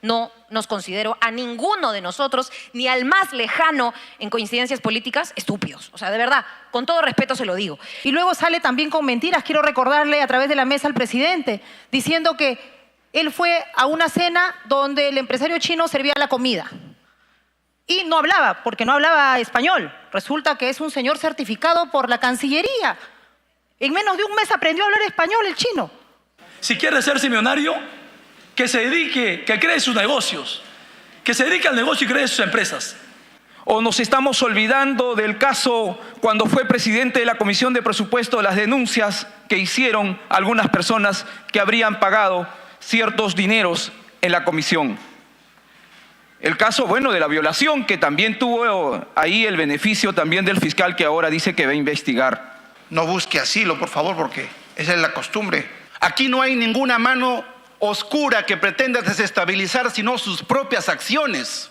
No nos considero a ninguno de nosotros, ni al más lejano en coincidencias políticas, estúpidos. O sea, de verdad, con todo respeto se lo digo. Y luego sale también con mentiras. Quiero recordarle a través de la mesa al presidente, diciendo que él fue a una cena donde el empresario chino servía la comida. Y no hablaba, porque no hablaba español. Resulta que es un señor certificado por la Cancillería. En menos de un mes aprendió a hablar español el chino. Si quiere ser millonario, que se dedique, que cree sus negocios, que se dedique al negocio y cree sus empresas. ¿O nos estamos olvidando del caso cuando fue presidente de la Comisión de Presupuesto, las denuncias que hicieron algunas personas que habrían pagado ciertos dineros en la comisión? El caso, bueno, de la violación, que también tuvo ahí el beneficio también del fiscal que ahora dice que va a investigar. No busque asilo, por favor, porque esa es la costumbre. Aquí no hay ninguna mano oscura que pretenda desestabilizar, sino sus propias acciones.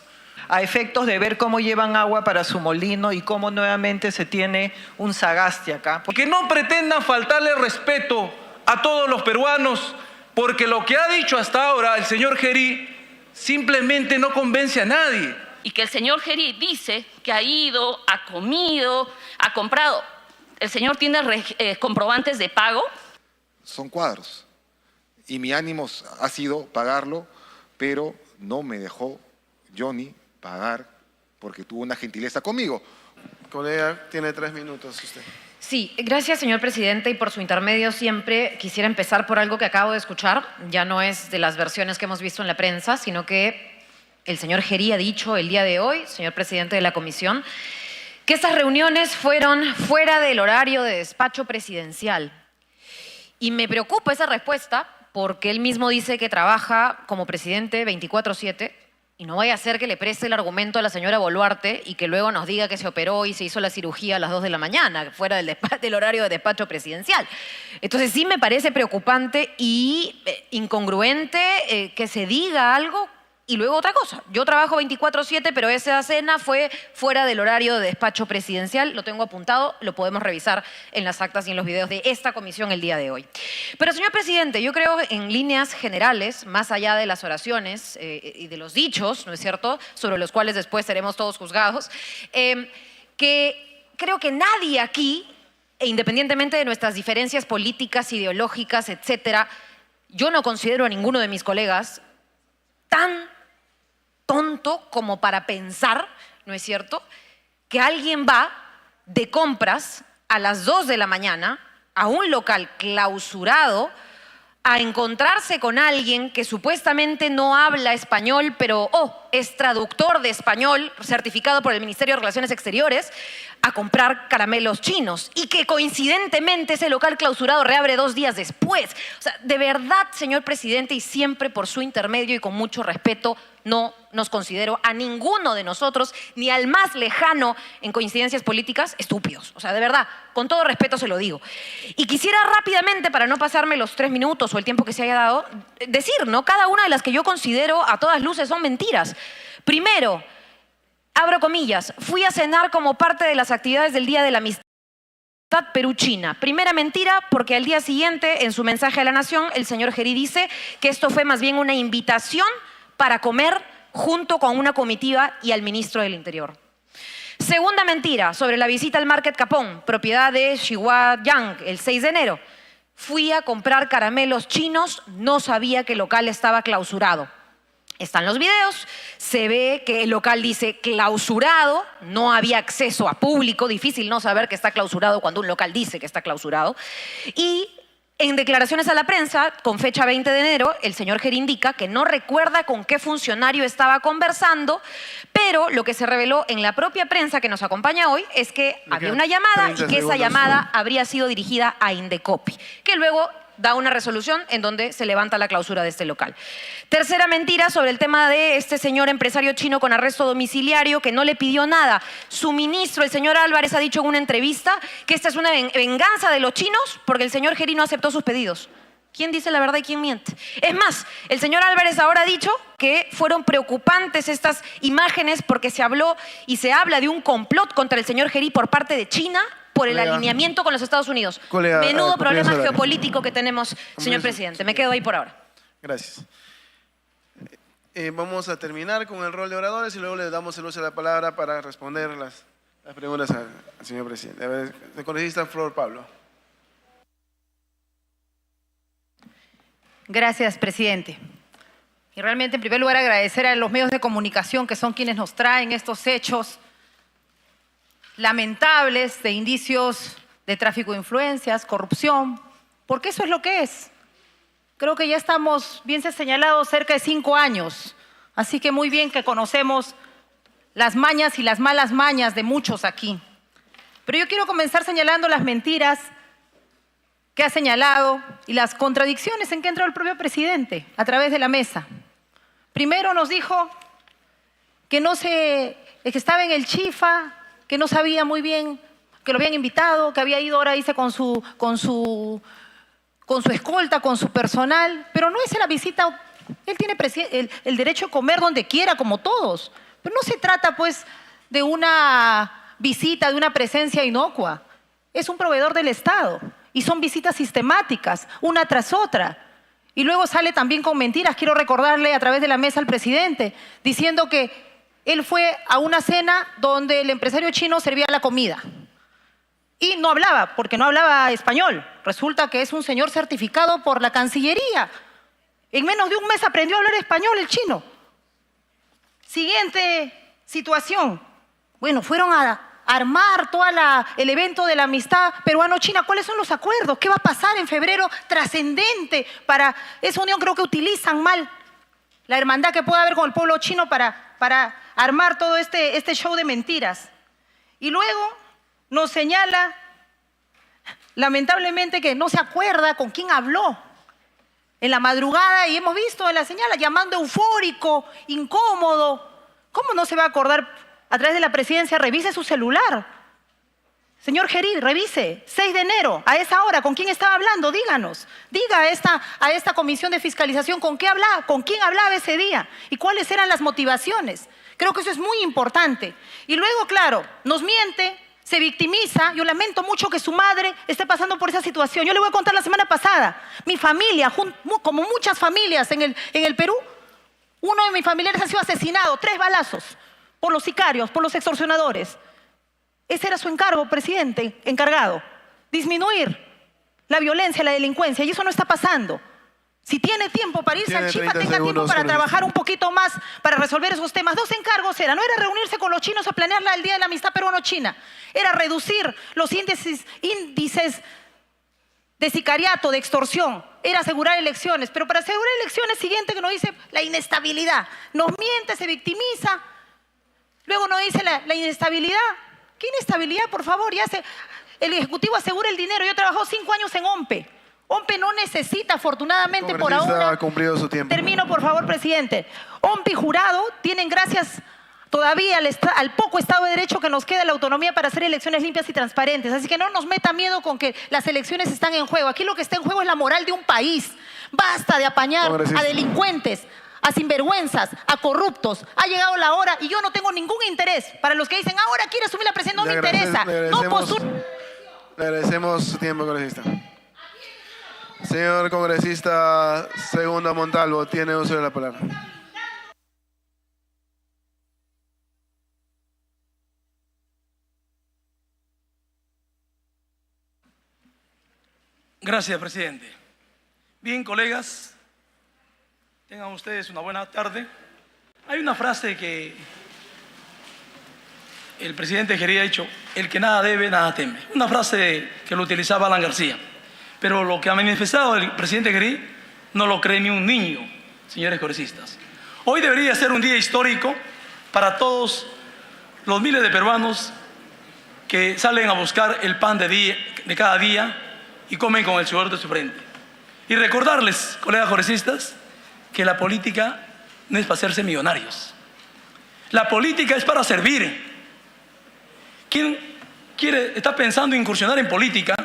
A efectos de ver cómo llevan agua para su molino y cómo nuevamente se tiene un Sagasti acá. Que no pretendan faltarle respeto a todos los peruanos, porque lo que ha dicho hasta ahora el señor Gerí simplemente no convence a nadie. Y que el señor Gerí dice que ha ido, ha comido, ha comprado. ¿El señor tiene comprobantes de pago? Son cuadros. Y mi ánimo ha sido pagarlo, pero no me dejó Johnny pagar porque tuvo una gentileza conmigo. Colega, tiene 3 minutos usted. Sí, gracias, señor presidente, y por su intermedio siempre quisiera empezar por algo que acabo de escuchar. Ya no es de las versiones que hemos visto en la prensa, sino que el señor Gerí ha dicho el día de hoy, señor presidente de la comisión, que estas reuniones fueron fuera del horario de despacho presidencial. Y me preocupa esa respuesta porque él mismo dice que trabaja como presidente 24/7 y no vaya a ser que le preste el argumento a la señora Boluarte y que luego nos diga que se operó y se hizo la cirugía a las 2 de la mañana, fuera del horario de despacho presidencial. Entonces sí me parece preocupante y incongruente que se diga algo y luego otra cosa. Yo trabajo 24/7, pero esa cena fue fuera del horario de despacho presidencial. Lo tengo apuntado, lo podemos revisar en las actas y en los videos de esta comisión el día de hoy. Pero, señor presidente, yo creo en líneas generales, más allá de las oraciones y de los dichos, ¿no es cierto?, sobre los cuales después seremos todos juzgados, que creo que nadie aquí, independientemente de nuestras diferencias políticas, ideológicas, etcétera, yo no considero a ninguno de mis colegas tan tonto como para pensar, ¿no es cierto?, que alguien va de compras a las 2 de la mañana a un local clausurado a encontrarse con alguien que supuestamente no habla español, pero es traductor de español, certificado por el Ministerio de Relaciones Exteriores, a comprar caramelos chinos y que coincidentemente ese local clausurado reabre 2 días después. O sea, de verdad, señor presidente, y siempre por su intermedio y con mucho respeto, no nos considero a ninguno de nosotros, ni al más lejano en coincidencias políticas, estúpidos. O sea, de verdad, con todo respeto se lo digo. Y quisiera rápidamente, para no pasarme los 3 minutos o el tiempo que se haya dado, decir, ¿no?, cada una de las que yo considero a todas luces son mentiras. Primero, abro comillas, fui a cenar como parte de las actividades del Día de la Amistad Perú-China. Primera mentira, porque al día siguiente, en su mensaje a la Nación, el señor Gerí dice que esto fue más bien una invitación para comer junto con una comitiva y al ministro del Interior. Segunda mentira, sobre la visita al Market Capón, propiedad de Xighua Yang, el 6 de enero. Fui a comprar caramelos chinos, no sabía que el local estaba clausurado. Están los videos, se ve que el local dice clausurado, no había acceso a público, difícil no saber que está clausurado cuando un local dice que está clausurado. Y en declaraciones a la prensa, con fecha 20 de enero, el señor Gerí indica que no recuerda con qué funcionario estaba conversando, pero lo que se reveló en la propia prensa que nos acompaña hoy es que había una llamada y que esa llamada habría sido dirigida a Indecopi, que luego da una resolución en donde se levanta la clausura de este local. Tercera mentira sobre el tema de este señor empresario chino con arresto domiciliario que no le pidió nada. Su ministro, el señor Álvarez, ha dicho en una entrevista que esta es una venganza de los chinos porque el señor Gerí no aceptó sus pedidos. ¿Quién dice la verdad y quién miente? Es más, el señor Álvarez ahora ha dicho que fueron preocupantes estas imágenes porque se habló y se habla de un complot contra el señor Gerí por parte de China por el alineamiento con los Estados Unidos. Menudo problema geopolítico que tenemos, señor presidente. Me quedo ahí por ahora. Gracias. Vamos a terminar con el rol de oradores y luego le damos el uso de la palabra para responder las preguntas al señor presidente. A ver, el congresista Flor Pablo. Gracias, presidente. Y realmente, en primer lugar, agradecer a los medios de comunicación que son quienes nos traen estos hechos lamentables de indicios de tráfico de influencias, corrupción, porque eso es lo que es. Creo que ya estamos, bien se ha señalado, cerca de 5 años, así que muy bien que conocemos las mañas y las malas mañas de muchos aquí. Pero yo quiero comenzar señalando las mentiras que ha señalado y las contradicciones en que entró el propio presidente a través de la mesa. Primero nos dijo que que estaba en el Chifa, que no sabía muy bien, que lo habían invitado, que había ido ahora, dice, con su escolta, con su personal, pero no es la visita, él tiene el derecho a comer donde quiera, como todos, pero no se trata pues de una visita, de una presencia inocua, es un proveedor del Estado y son visitas sistemáticas, una tras otra. Y luego sale también con mentiras, quiero recordarle a través de la mesa al presidente, diciendo que él fue a una cena donde el empresario chino servía la comida. Y no hablaba, porque no hablaba español. Resulta que es un señor certificado por la Cancillería. En menos de un mes aprendió a hablar español el chino. Siguiente situación. Bueno, fueron a armar todo el evento de la amistad peruano-china. ¿Cuáles son los acuerdos? ¿Qué va a pasar en febrero? Trascendente para esa unión. Creo que utilizan mal la hermandad que puede haber con el pueblo chino para armar todo este show de mentiras. Y luego nos señala, lamentablemente, que no se acuerda con quién habló en la madrugada y hemos visto en la señal llamando eufórico, incómodo. ¿Cómo no se va a acordar? A través de la presidencia, revise su celular. Señor Gerí, revise, 6 de enero, a esa hora, ¿con quién estaba hablando? Díganos. Diga a esta comisión de fiscalización con quién hablaba ese día y cuáles eran las motivaciones. Creo que eso es muy importante. Y luego, claro, nos miente, se victimiza. Yo lamento mucho que su madre esté pasando por esa situación. Yo le voy a contar la semana pasada. Mi familia, como muchas familias en el Perú, uno de mis familiares ha sido asesinado, 3 balazos. Por los sicarios, por los extorsionadores. Ese era su encargo, presidente, encargado. Disminuir la violencia, la delincuencia, y eso no está pasando. Si tiene tiempo para irse al Chifa, tenga tiempo para trabajar un poquito más para resolver esos temas. 2 encargos eran, no era reunirse con los chinos a planear el Día de la Amistad Peruano-China, era reducir los índices de sicariato, de extorsión, era asegurar elecciones. Pero para asegurar elecciones, siguiente que nos dice la inestabilidad. Nos miente, se victimiza. Luego nos dice la inestabilidad. ¿Qué inestabilidad, por favor? El Ejecutivo asegura el dinero. Yo he trabajado 5 años en OMPE. OMPE no necesita, afortunadamente, por ahora. Ha cumplido su tiempo. Termino, por favor, presidente. OMPE y jurado tienen, gracias todavía al poco Estado de Derecho que nos queda, la autonomía para hacer elecciones limpias y transparentes. Así que no nos meta miedo con que las elecciones están en juego. Aquí lo que está en juego es la moral de un país. Basta de apañar a delincuentes, a sinvergüenzas, a corruptos. Ha llegado la hora y yo no tengo ningún interés. Para los que dicen, ahora quiere asumir la presidencia, no me interesa. Le agradecemos su tiempo, congresista. Señor congresista Segundo Montalvo, tiene uso de la palabra. Gracias, presidente. Bien, colegas, tengan ustedes una buena tarde. Hay una frase que el presidente Gerí ha dicho: el que nada debe, nada teme. Una frase que lo utilizaba Alan García. Pero lo que ha manifestado el presidente Gerí no lo cree ni un niño, señores congresistas. Hoy debería ser un día histórico para todos los miles de peruanos que salen a buscar el pan de cada día y comen con el sudor de su frente. Y recordarles, colegas congresistas, que la política no es para hacerse millonarios. La política es para servir. Quien está pensando en incursionar en política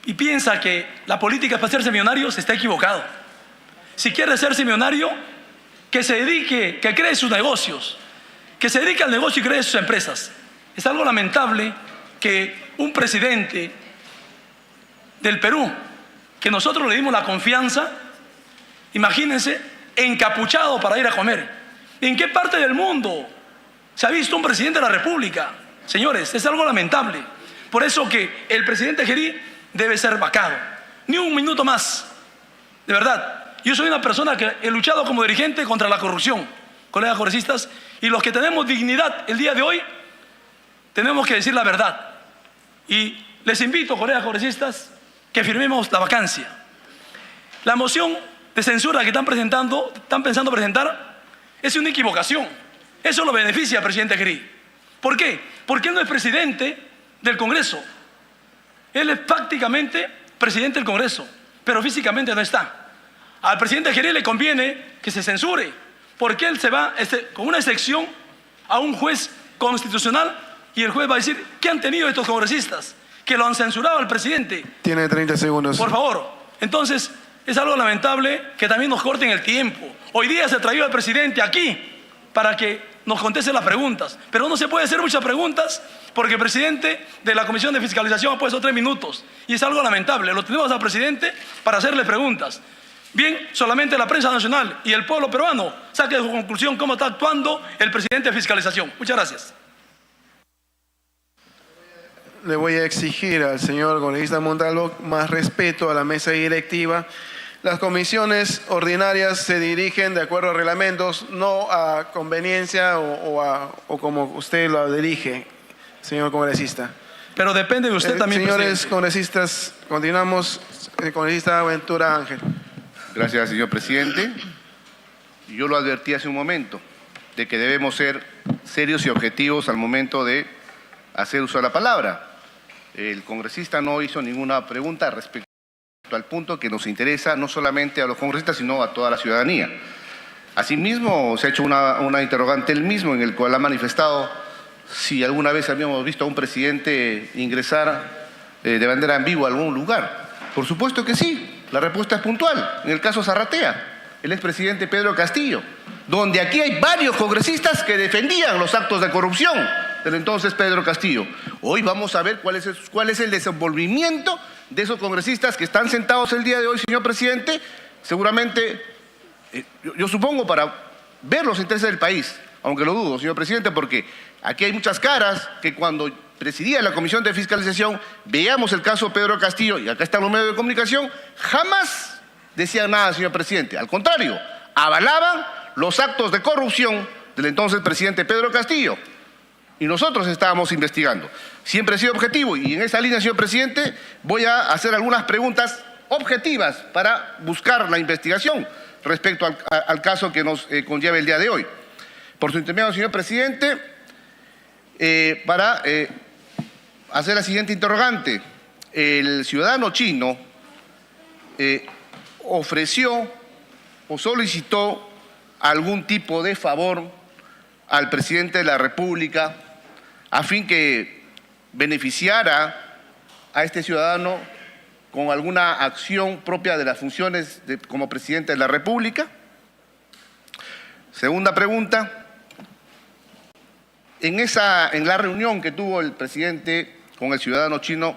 y piensa que la política es para hacerse millonario, se está equivocado. Si quiere hacerse millonario, que se dedique, que cree sus negocios, que se dedique al negocio y cree sus empresas. Es algo lamentable que un presidente del Perú, que nosotros le dimos la confianza, imagínense, encapuchado para ir a comer. ¿En qué parte del mundo se ha visto un presidente de la República? Señores, es algo lamentable. Por eso que el presidente Gerí debe ser vacado. Ni un minuto más. De verdad. Yo soy una persona que he luchado como dirigente contra la corrupción, colegas congresistas, y los que tenemos dignidad el día de hoy, tenemos que decir la verdad. Y les invito, colegas congresistas, que firmemos la vacancia. La moción de censura que están pensando presentar, es una equivocación. Eso lo beneficia al presidente Gerí. ¿Por qué? Porque él no es presidente del Congreso. Él es prácticamente presidente del Congreso, pero físicamente no está. Al presidente Gerí le conviene que se censure, porque él se va con una excepción a un juez constitucional y el juez va a decir, ¿qué han tenido estos congresistas? Que lo han censurado al presidente. Tiene 30 segundos. Por favor. Entonces, es algo lamentable que también nos corten el tiempo. Hoy día se trajo al presidente aquí para que nos conteste las preguntas, pero no se puede hacer muchas preguntas porque el presidente de la Comisión de Fiscalización ha puesto 3 minutos y es algo lamentable. Lo tenemos al presidente para hacerle preguntas. Bien, solamente la prensa nacional y el pueblo peruano saque de su conclusión cómo está actuando el presidente de Fiscalización. Muchas gracias. Le voy a exigir al señor congresista Montalvo más respeto a la mesa directiva. Las comisiones ordinarias se dirigen de acuerdo a reglamentos, no a conveniencia o como usted lo dirige, señor congresista. Pero depende de usted también, señores presidente. congresistas, continuamos. Congresista Ventura Ángel. Gracias, señor presidente. Yo lo advertí hace un momento, de que debemos ser serios y objetivos al momento de hacer uso de la palabra. El congresista no hizo ninguna pregunta respecto al punto que nos interesa no solamente a los congresistas, sino a toda la ciudadanía. Asimismo, se ha hecho una interrogante él mismo, en el cual ha manifestado si alguna vez habíamos visto a un presidente ingresar de manera ambigua a algún lugar. Por supuesto que sí, la respuesta es puntual. En el caso Zarratea, el expresidente Pedro Castillo, donde aquí hay varios congresistas que defendían los actos de corrupción del entonces Pedro Castillo. Hoy vamos a ver cuál es el desenvolvimiento de esos congresistas que están sentados el día de hoy, señor presidente, seguramente, yo supongo, para ver los intereses del país, aunque lo dudo, señor presidente, porque aquí hay muchas caras que cuando presidía la Comisión de Fiscalización, veíamos el caso Pedro Castillo, y acá están los medios de comunicación, jamás decían nada, señor presidente. Al contrario, avalaban los actos de corrupción del entonces presidente Pedro Castillo. Y nosotros estábamos investigando. Siempre he sido objetivo y en esa línea, señor presidente, voy a hacer algunas preguntas objetivas para buscar la investigación respecto al caso que nos conlleva el día de hoy. Por su intermedio, señor presidente, para hacer la siguiente interrogante. El ciudadano chino ofreció o solicitó algún tipo de favor al presidente de la República a fin que beneficiara a este ciudadano con alguna acción propia de las funciones como presidente de la República. Segunda pregunta, en la reunión que tuvo el presidente con el ciudadano chino,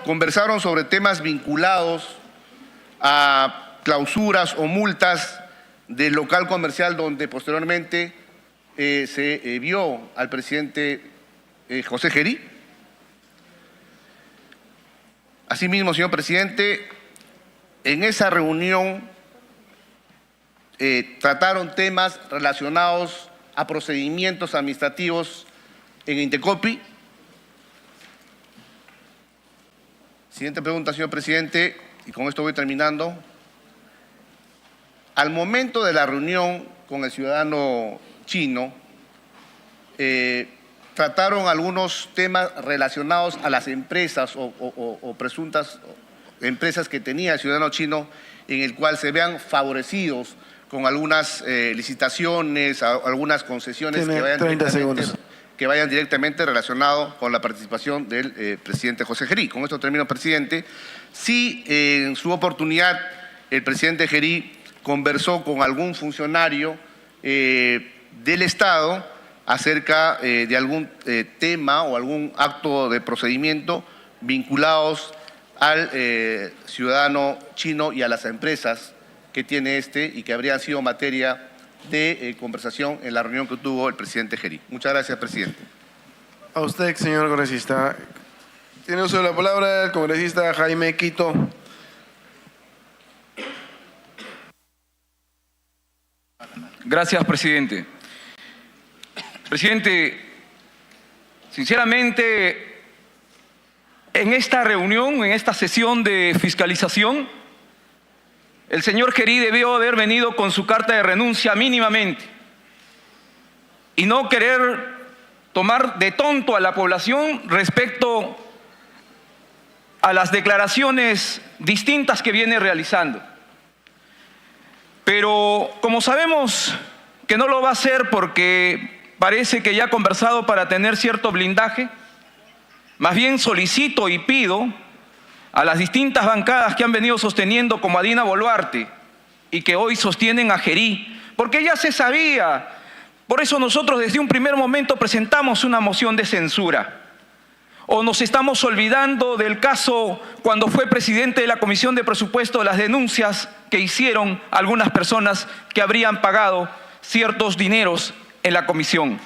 conversaron sobre temas vinculados a clausuras o multas del local comercial donde posteriormente se vio al presidente José Gerí. Asimismo, señor presidente, en esa reunión trataron temas relacionados a procedimientos administrativos en Indecopi. Siguiente pregunta, señor presidente, y con esto voy terminando. Al momento de la reunión con el ciudadano chino, trataron algunos temas relacionados a las empresas o presuntas empresas que tenía el ciudadano chino, en el cual se vean favorecidos con algunas licitaciones, algunas concesiones que vayan directamente relacionados con la participación del presidente José Gerí. Con esto termino, presidente. Si en su oportunidad el presidente Gerí conversó con algún funcionario del Estado acerca de algún tema o algún acto de procedimiento vinculados al ciudadano chino y a las empresas que tiene y que habrían sido materia de conversación en la reunión que tuvo el presidente Gerí. Muchas gracias, presidente. A usted, señor congresista. Tiene uso de la palabra el congresista Jaime Quito. Gracias, presidente. Presidente, sinceramente, en esta reunión, en esta sesión de fiscalización, el señor Gerí debió haber venido con su carta de renuncia mínimamente y no querer tomar de tonto a la población respecto a las declaraciones distintas que viene realizando. Pero como sabemos que no lo va a hacer porque parece que ya ha conversado para tener cierto blindaje, más bien solicito y pido a las distintas bancadas que han venido sosteniendo como a Dina Boluarte y que hoy sostienen a Gerí, porque ya se sabía. Por eso nosotros desde un primer momento presentamos una moción de censura. ¿O nos estamos olvidando del caso cuando fue presidente de la Comisión de Presupuesto, las denuncias que hicieron algunas personas que habrían pagado ciertos dineros en la comisión?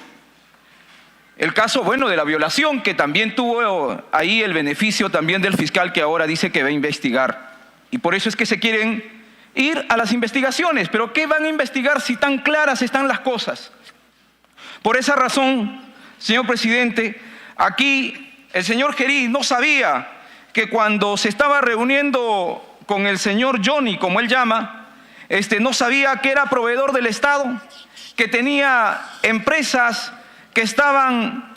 El caso, bueno, de la violación, que también tuvo ahí el beneficio también del fiscal que ahora dice que va a investigar. Y por eso es que se quieren ir a las investigaciones. ¿Pero qué van a investigar si tan claras están las cosas? Por esa razón, señor presidente, aquí el señor Gerí no sabía que cuando se estaba reuniendo con el señor Johnny, como él llama, no sabía que era proveedor del Estado, que tenía empresas que estaban,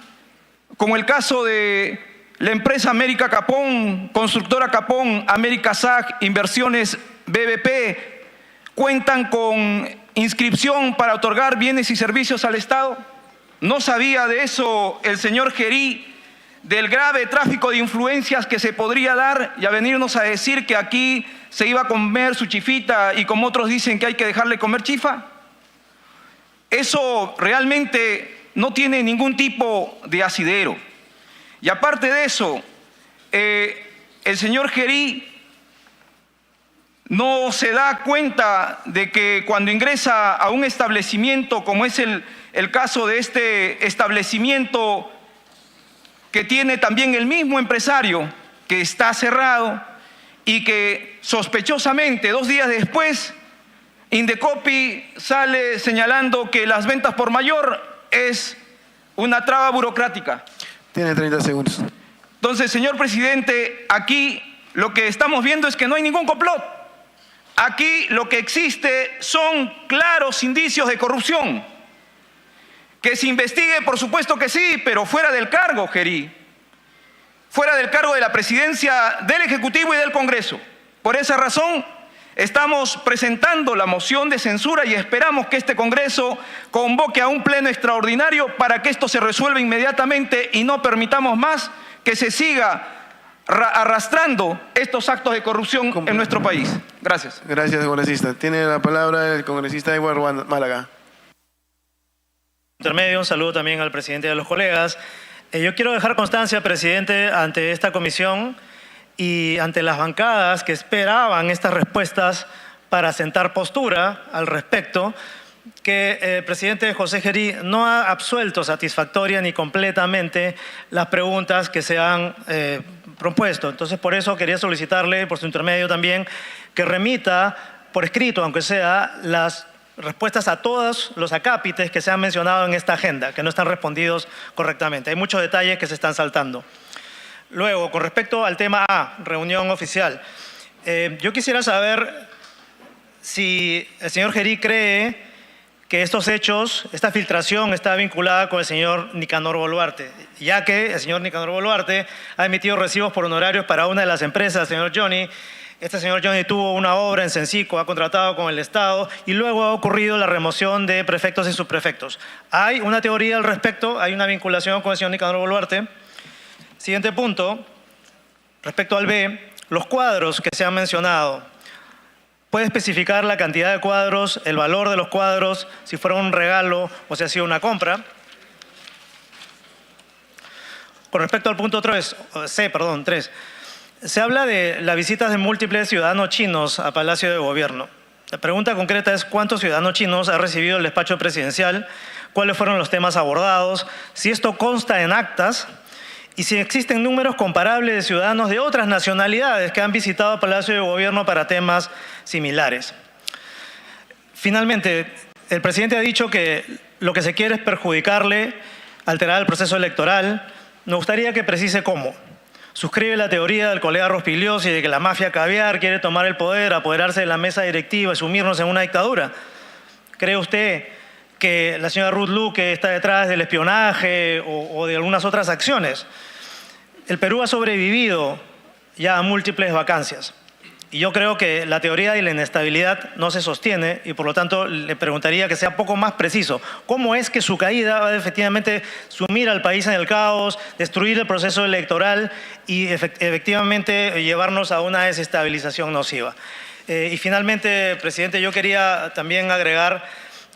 como el caso de la empresa América Capón, Constructora Capón, América SAC, Inversiones BBP, cuentan con inscripción para otorgar bienes y servicios al Estado. ¿No sabía de eso el señor Gerí, del grave tráfico de influencias que se podría dar y a venirnos a decir que aquí se iba a comer su chifita y como otros dicen que hay que dejarle comer chifa? Eso realmente no tiene ningún tipo de asidero. Y aparte de eso, el señor Gerí no se da cuenta de que cuando ingresa a un establecimiento, como es el caso de este establecimiento que tiene también el mismo empresario, que está cerrado y que sospechosamente 2 días después Indecopi sale señalando que las ventas por mayor es una traba burocrática. Tiene 30 segundos. Entonces, señor presidente, aquí lo que estamos viendo es que no hay ningún complot. Aquí lo que existe son claros indicios de corrupción. Que se investigue, por supuesto que sí, pero fuera del cargo, Gerí. Fuera del cargo de la presidencia del Ejecutivo y del Congreso. Por esa razón, estamos presentando la moción de censura y esperamos que este Congreso convoque a un pleno extraordinario para que esto se resuelva inmediatamente y no permitamos más que se siga arrastrando estos actos de corrupción en nuestro país. Gracias. Gracias, congresista. Tiene la palabra el congresista Edward Málaga. Intermedio, un saludo también al presidente y a los colegas. Yo quiero dejar constancia, presidente, ante esta comisión y ante las bancadas que esperaban estas respuestas para sentar postura al respecto, que el presidente José Gerí no ha absuelto satisfactoria ni completamente las preguntas que se han propuesto. Entonces, por eso quería solicitarle, por su intermedio también, que remita por escrito, aunque sea, las respuestas a todos los acápites que se han mencionado en esta agenda, que no están respondidos correctamente. Hay muchos detalles que se están saltando. Luego, con respecto al tema A, reunión oficial, yo quisiera saber si el señor Gerí cree que estos hechos, esta filtración está vinculada con el señor Nicanor Boluarte, ya que el señor Nicanor Boluarte ha emitido recibos por honorarios para una de las empresas, señor Johnny. Este señor Johnny tuvo una obra en Cencico, ha contratado con el Estado y luego ha ocurrido la remoción de prefectos y subprefectos. Hay una teoría al respecto, hay una vinculación con el señor Nicanor Boluarte. Siguiente punto, respecto al B, los cuadros que se han mencionado. ¿Puede especificar la cantidad de cuadros, el valor de los cuadros, si fuera un regalo o si ha sido una compra? Con respecto al punto 3, se habla de las visitas de múltiples ciudadanos chinos a Palacio de Gobierno. La pregunta concreta es ¿cuántos ciudadanos chinos ha recibido el despacho presidencial? ¿Cuáles fueron los temas abordados? Si esto consta en actas y si existen números comparables de ciudadanos de otras nacionalidades que han visitado Palacio de Gobierno para temas similares. Finalmente, el presidente ha dicho que lo que se quiere es perjudicarle, alterar el proceso electoral. Me gustaría que precise cómo. Suscribe la teoría del colega Rospigliosi de que la mafia caviar quiere tomar el poder, apoderarse de la mesa directiva y sumirnos en una dictadura. ¿Cree usted que la señora Ruth Luque está detrás del espionaje o de algunas otras acciones? El Perú ha sobrevivido ya a múltiples vacancias. Y yo creo que la teoría de la inestabilidad no se sostiene y por lo tanto le preguntaría que sea poco más preciso. ¿Cómo es que su caída va a efectivamente sumir al país en el caos, destruir el proceso electoral y efectivamente llevarnos a una desestabilización nociva? Y finalmente, presidente, yo quería también agregar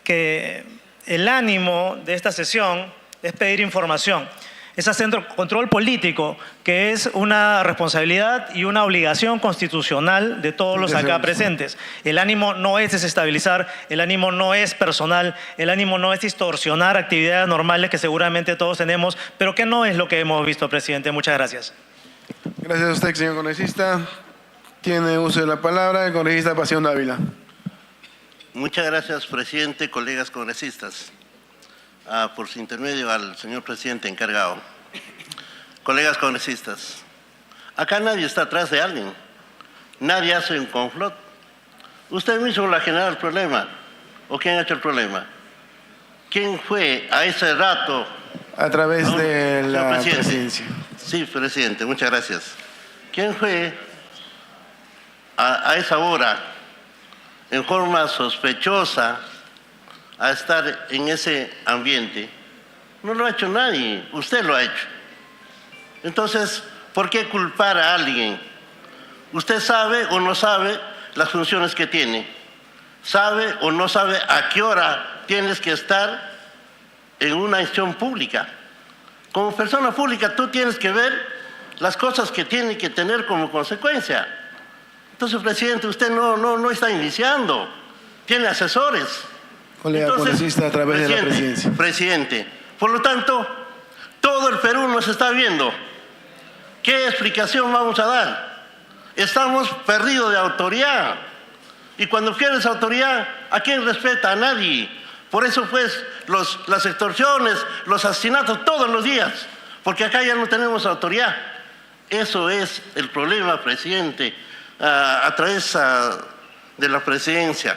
que el ánimo de esta sesión es pedir información. Es hacer control político, que es una responsabilidad y una obligación constitucional de todos los acá presentes. El ánimo no es desestabilizar, el ánimo no es personal, el ánimo no es distorsionar actividades normales que seguramente todos tenemos, pero que no es lo que hemos visto, presidente. Muchas gracias. Gracias a usted, señor congresista. Tiene uso de la palabra el congresista Pasión Dávila. Muchas gracias, presidente, colegas congresistas. Por su intermedio al señor presidente encargado. Colegas congresistas, acá nadie está atrás de alguien, nadie hace un complot. Usted mismo le ha generado el problema, ¿o quién ha hecho el problema? ¿Quién fue a ese rato? A través de la presidencia. Sí, presidente, muchas gracias. ¿Quién fue a esa hora, en forma sospechosa, a estar en ese ambiente? No lo ha hecho nadie, usted lo ha hecho. Entonces, ¿por qué culpar a alguien? Usted sabe o no sabe las funciones que tiene. Sabe o no sabe a qué hora tienes que estar en una institución pública. Como persona pública tú tienes que ver las cosas que tiene que tener como consecuencia. Entonces, presidente, usted no está iniciando, tiene asesores. Colega congresista, a través de la presidencia. Presidente, por lo tanto, todo el Perú nos está viendo. ¿Qué explicación vamos a dar? Estamos perdidos de autoridad. Y cuando quieres autoridad, ¿a quién respeta? A nadie. Por eso, pues, las extorsiones, los asesinatos todos los días. Porque acá ya no tenemos autoridad. Eso es el problema, presidente, a través de la presidencia.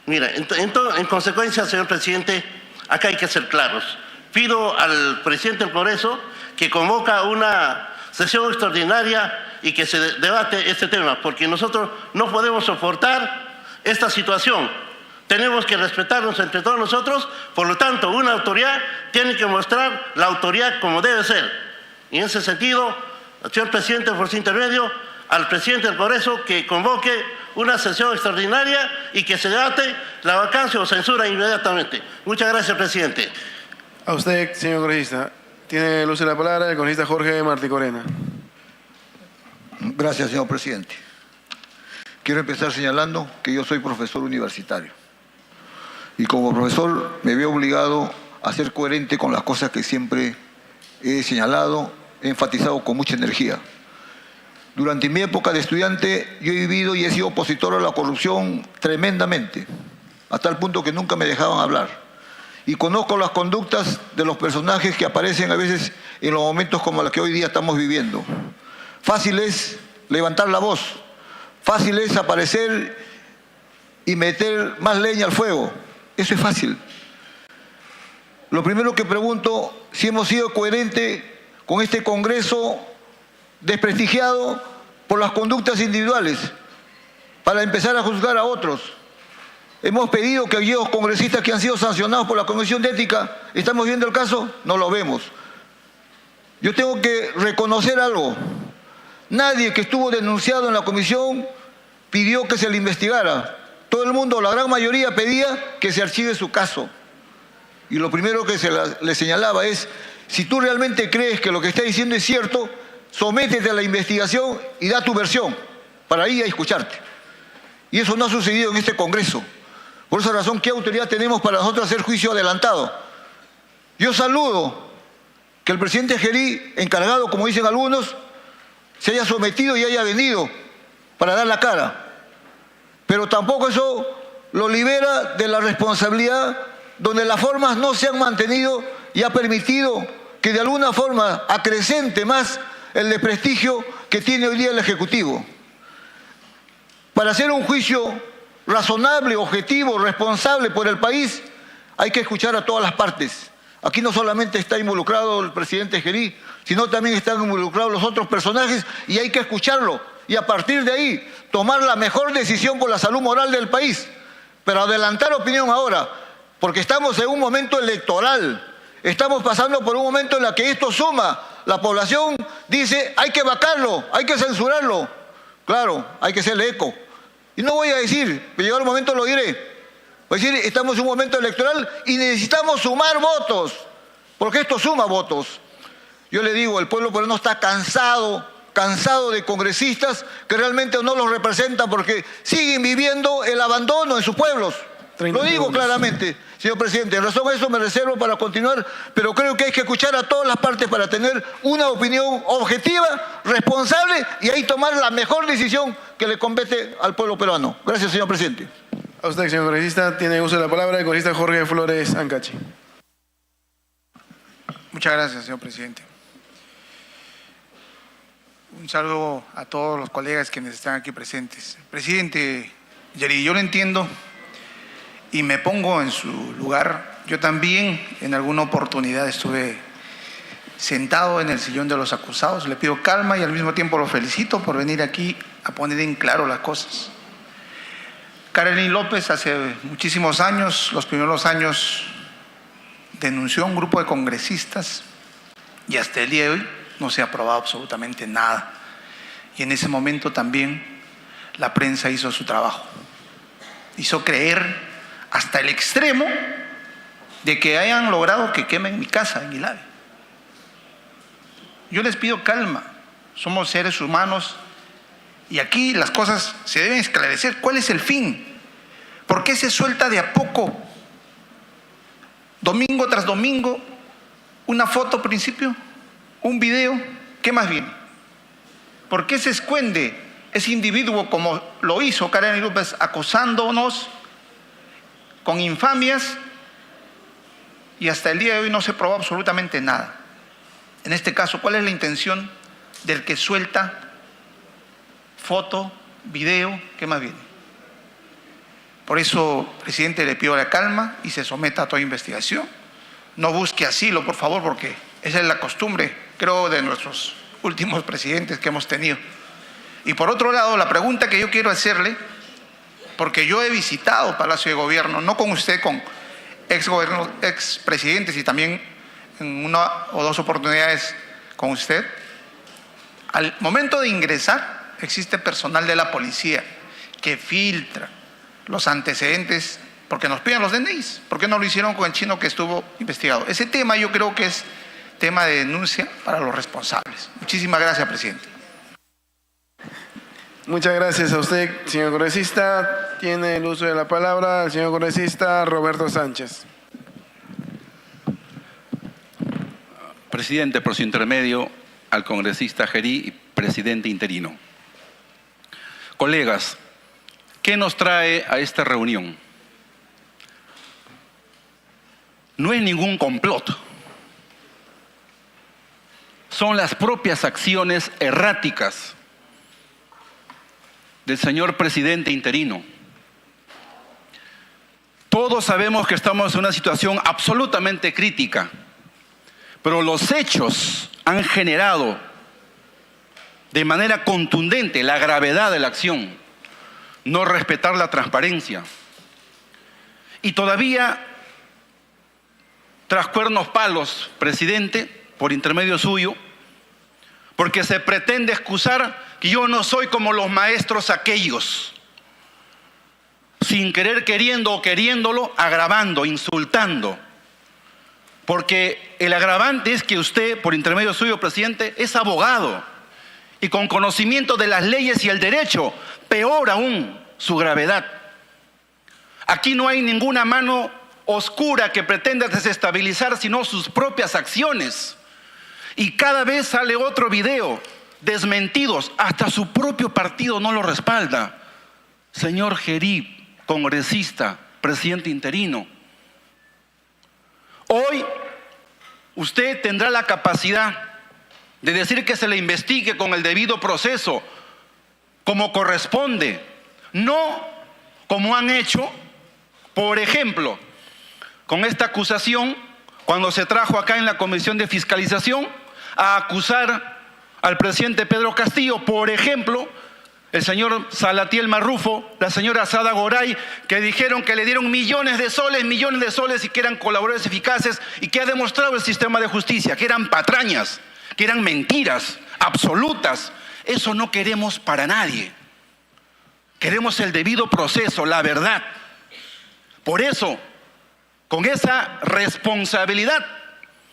Mira, en consecuencia, señor presidente, acá hay que ser claros. Pido al presidente del Congreso que convoca una sesión extraordinaria y que se debate este tema, porque nosotros no podemos soportar esta situación. Tenemos que respetarnos entre todos nosotros, por lo tanto, una autoridad tiene que mostrar la autoridad como debe ser. Y en ese sentido, señor presidente, por su intermedio, al presidente del Congreso que convoque una sesión extraordinaria y que se debate la vacancia o censura inmediatamente. Muchas gracias, presidente. A usted, señor congresista. Tiene el uso de la palabra el congresista Jorge Martí Corena. Gracias, señor presidente. Quiero empezar señalando que yo soy profesor universitario. Y como profesor me veo obligado a ser coherente con las cosas que siempre he señalado, he enfatizado con mucha energía. Durante mi época de estudiante yo he vivido y he sido opositor a la corrupción tremendamente, hasta el punto que nunca me dejaban hablar. Y conozco las conductas de los personajes que aparecen a veces en los momentos como los que hoy día estamos viviendo. Fácil es levantar la voz, fácil es aparecer y meter más leña al fuego. Eso es fácil. Lo primero que pregunto, si hemos sido coherentes con este Congreso desprestigiado por las conductas individuales, para empezar a juzgar a otros. Hemos pedido que aquellos congresistas que han sido sancionados por la Comisión de Ética, ¿estamos viendo el caso? No lo vemos. Yo tengo que reconocer algo. Nadie que estuvo denunciado en la comisión pidió que se le investigara. Todo el mundo, la gran mayoría, pedía que se archive su caso. Y lo primero que le señalaba es, si tú realmente crees que lo que está diciendo es cierto, sométete a la investigación y da tu versión para ir a escucharte. Y eso no ha sucedido en este Congreso. Por esa razón, ¿qué autoridad tenemos para nosotros hacer juicio adelantado? Yo saludo que el presidente Gerí, encargado, como dicen algunos, se haya sometido y haya venido para dar la cara. Pero tampoco eso lo libera de la responsabilidad donde las formas no se han mantenido y ha permitido que de alguna forma acrecente más el desprestigio que tiene hoy día el Ejecutivo. Para hacer un juicio razonable, objetivo, responsable por el país, hay que escuchar a todas las partes. Aquí no solamente está involucrado el presidente Gerí, sino también están involucrados los otros personajes y hay que escucharlo. Y a partir de ahí, tomar la mejor decisión por la salud moral del país. Pero adelantar opinión ahora, porque estamos en un momento electoral. Estamos pasando por un momento en el que esto suma. La población dice, hay que vacarlo, hay que censurarlo. Claro, hay que hacerle eco. Y no voy a decir, pero llegado el momento lo diré. Voy a decir, estamos en un momento electoral y necesitamos sumar votos, porque esto suma votos. Yo le digo, el pueblo peruano está cansado de congresistas que realmente no los representan porque siguen viviendo el abandono en sus pueblos. Lo digo claramente, señor presidente. En razón a eso me reservo para continuar, pero creo que hay que escuchar a todas las partes para tener una opinión objetiva, responsable y ahí tomar la mejor decisión que le compete al pueblo peruano. Gracias, señor presidente. A usted, señor congresista, tiene uso de la palabra el congresista Jorge Flores Ancachi. Muchas gracias, señor presidente. Un saludo a todos los colegas quienes están aquí presentes. Presidente Gerí, yo lo entiendo y me pongo en su lugar. Yo también en alguna oportunidad estuve sentado en el sillón de los acusados. Le pido calma y al mismo tiempo lo felicito por venir aquí a poner en claro las cosas. Karelyn López hace muchísimos años, los primeros años, denunció a un grupo de congresistas y hasta el día de hoy no se ha aprobado absolutamente nada. Y en ese momento también la prensa hizo su trabajo. Hizo creer hasta el extremo de que hayan logrado que quemen mi casa en Ilave. Yo les pido calma. Somos seres humanos y aquí las cosas se deben esclarecer. ¿Cuál es el fin? ¿Por qué se suelta de a poco, domingo tras domingo, una foto al principio, un video? ¿Qué más viene? ¿Por qué se esconde ese individuo como lo hizo Karelyn López, acosándonos con infamias y hasta el día de hoy no se probó absolutamente nada? En este caso, ¿cuál es la intención del que suelta foto, video? ¿Qué más viene? Por eso, presidente, le pido la calma y se someta a toda investigación. No busque asilo, por favor, porque esa es la costumbre, creo, de nuestros últimos presidentes que hemos tenido. Y por otro lado, la pregunta que yo quiero hacerle, porque yo he visitado Palacio de Gobierno, no con usted, con expresidentes y también en una o dos oportunidades con usted. Al momento de ingresar, existe personal de la policía que filtra los antecedentes porque nos piden los DNIs. ¿Por qué no lo hicieron con el chino que estuvo investigado? Ese tema yo creo que es tema de denuncia para los responsables. Muchísimas gracias, presidente. Muchas gracias a usted, señor congresista. Tiene el uso de la palabra el señor congresista Roberto Sánchez. Presidente, por su intermedio, al congresista Gerí y presidente interino. Colegas, ¿qué nos trae a esta reunión? No es ningún complot. Son las propias acciones erráticas del señor presidente interino. Todos sabemos que estamos en una situación absolutamente crítica, pero los hechos han generado de manera contundente la gravedad de la acción. No respetar la transparencia. Y todavía, tras cuernos palos, presidente, por intermedio suyo, porque se pretende excusar que yo no soy como los maestros aquellos, sin querer queriendo o queriéndolo, agravando, insultando. Porque el agravante es que usted, por intermedio suyo, presidente, es abogado y con conocimiento de las leyes y el derecho, peor aún, su gravedad. Aquí no hay ninguna mano oscura que pretenda desestabilizar sino sus propias acciones. Y cada vez sale otro video, desmentidos, hasta su propio partido no lo respalda. Señor Gerí, congresista, presidente interino, hoy usted tendrá la capacidad de decir que se le investigue con el debido proceso, como corresponde, no como han hecho, por ejemplo, con esta acusación, cuando se trajo acá en la Comisión de Fiscalización a acusar al presidente Pedro Castillo, por ejemplo, el señor Salatiel Marrufo, la señora Sada Goray, que dijeron que le dieron millones de soles y que eran colaboradores eficaces, y que ha demostrado el sistema de justicia, que eran patrañas, que eran mentiras absolutas. Eso no queremos para nadie. Queremos el debido proceso, la verdad. Por eso, con esa responsabilidad,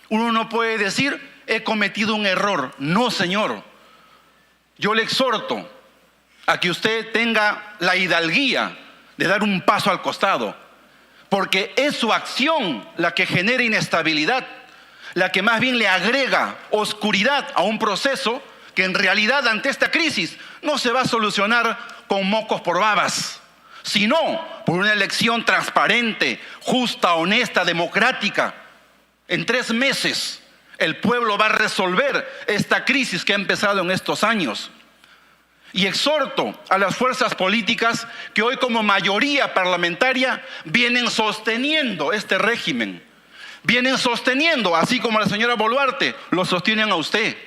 uno no puede decir, he cometido un error. No, señor. Yo le exhorto a que usted tenga la hidalguía de dar un paso al costado, porque es su acción la que genera inestabilidad, la que más bien le agrega oscuridad a un proceso que en realidad ante esta crisis no se va a solucionar con mocos por babas, sino por una elección transparente, justa, honesta, democrática. En 3 meses el pueblo va a resolver esta crisis que ha empezado en estos años. Y exhorto a las fuerzas políticas que hoy como mayoría parlamentaria vienen sosteniendo este régimen, vienen sosteniendo, así como la señora Boluarte, lo sostienen a usted.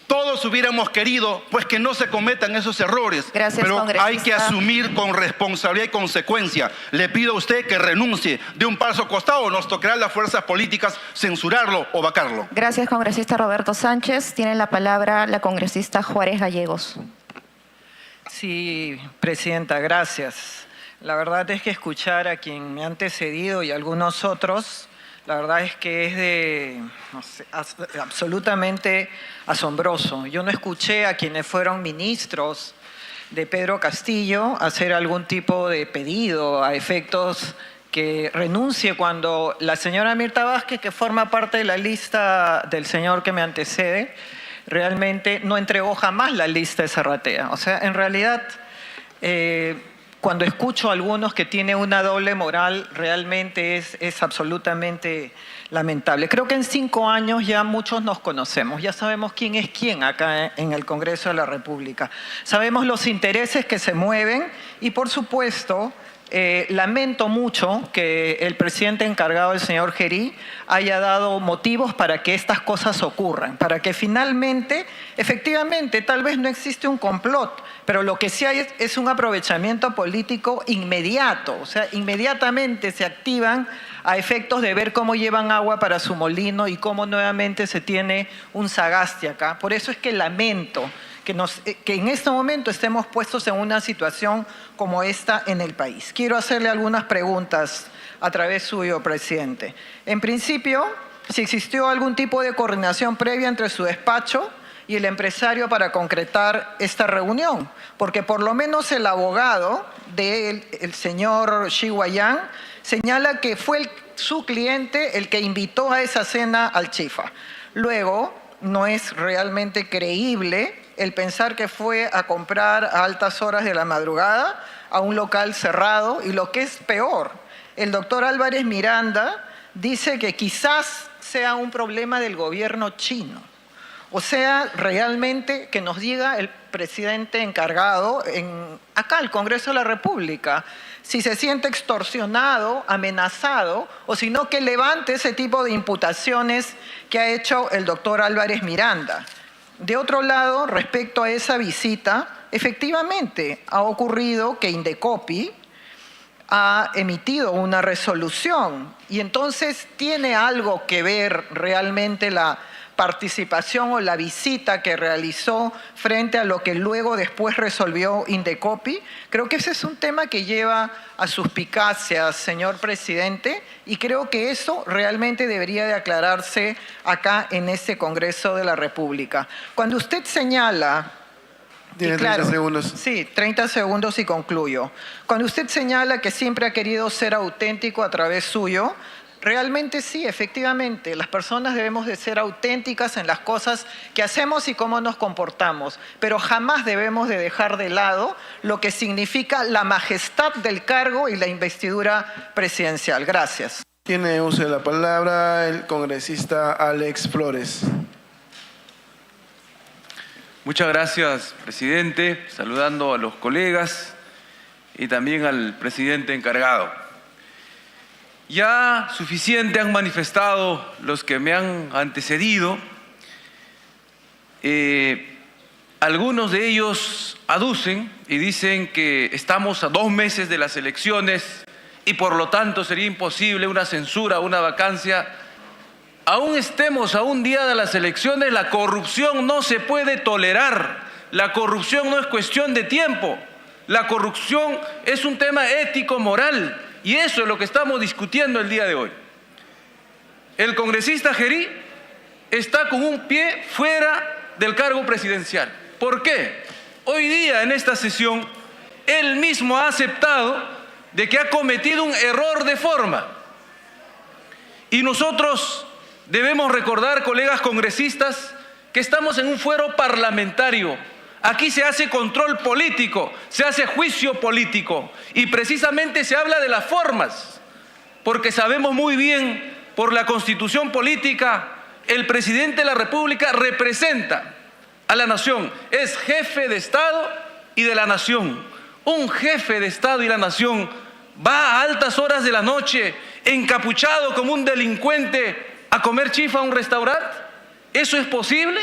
Todos hubiéramos querido pues que no se cometan esos errores. Gracias, pero congresista. hay que asumir con responsabilidad y consecuencia. Le pido a usted que renuncie de un paso costado, nos tocará a las fuerzas políticas censurarlo o vacarlo. Gracias, congresista Roberto Sánchez. Tiene la palabra la congresista Juárez Gallegos. Sí, presidenta, gracias. La verdad es que escuchar a quien me ha antecedido y algunos otros, la verdad es que es de, no sé, absolutamente asombroso. Yo no escuché a quienes fueron ministros de Pedro Castillo hacer algún tipo de pedido a efectos que renuncie cuando la señora Mirta Vázquez, que forma parte de la lista del señor que me antecede, realmente no entregó jamás la lista de Zarratea. O sea, en realidad, cuando escucho a algunos que tienen una doble moral, realmente es absolutamente lamentable. Creo que en 5 años ya muchos nos conocemos, ya sabemos quién es quién acá en el Congreso de la República. Sabemos los intereses que se mueven y, por supuesto, lamento mucho que el presidente encargado, el señor Gerí, haya dado motivos para que estas cosas ocurran, para que finalmente, efectivamente, tal vez no existe un complot, pero lo que sí hay es un aprovechamiento político inmediato, o sea, inmediatamente se activan a efectos de ver cómo llevan agua para su molino y cómo nuevamente se tiene un Sagasti acá. Por eso es que lamento que en este momento estemos puestos en una situación como esta en el país. Quiero hacerle algunas preguntas a través suyo, presidente. En principio, si existió algún tipo de coordinación previa entre su despacho y el empresario para concretar esta reunión, porque por lo menos el abogado del señor Xi Guoyang señala que fue su cliente el que invitó a esa cena al Chifa. Luego, no es realmente creíble el pensar que fue a comprar a altas horas de la madrugada a un local cerrado, y lo que es peor, el doctor Álvarez Miranda dice que quizás sea un problema del gobierno chino. O sea, realmente que nos diga el presidente encargado acá, el Congreso de la República, si se siente extorsionado, amenazado, o si no, que levante ese tipo de imputaciones que ha hecho el doctor Álvarez Miranda. De otro lado, respecto a esa visita, efectivamente ha ocurrido que Indecopi ha emitido una resolución y entonces tiene algo que ver realmente la participación o la visita que realizó frente a lo que luego después resolvió Indecopi. Creo que ese es un tema que lleva a suspicacias, señor presidente, y creo que eso realmente debería de aclararse acá en este Congreso de la República. Cuando usted señala Tiene 30 segundos. Sí, 30 segundos y concluyo. Cuando usted señala que siempre ha querido ser auténtico a través suyo, realmente sí, efectivamente, las personas debemos de ser auténticas en las cosas que hacemos y cómo nos comportamos, pero jamás debemos de dejar de lado lo que significa la majestad del cargo y la investidura presidencial. Gracias. Tiene uso de la palabra el congresista Alex Flores. Muchas gracias, presidente. Saludando a los colegas y también al presidente encargado. Ya suficiente han manifestado los que me han antecedido. Algunos de ellos aducen y dicen que estamos a 2 meses de las elecciones y por lo tanto sería imposible una censura, una vacancia. Aún estemos a un día de las elecciones, la corrupción no se puede tolerar. La corrupción no es cuestión de tiempo. La corrupción es un tema ético, moral, y eso es lo que estamos discutiendo el día de hoy. El congresista Gerí está con un pie fuera del cargo presidencial. ¿Por qué? Hoy día en esta sesión, él mismo ha aceptado de que ha cometido un error de forma. Y nosotros debemos recordar, colegas congresistas, que estamos en un fuero parlamentario. Aquí se hace control político, se hace juicio político y precisamente se habla de las formas, porque sabemos muy bien por la Constitución política, el presidente de la República representa a la nación, es jefe de Estado y de la nación. Un jefe de Estado y la nación va a altas horas de la noche encapuchado como un delincuente a comer chifa a un restaurante. ¿Eso es posible?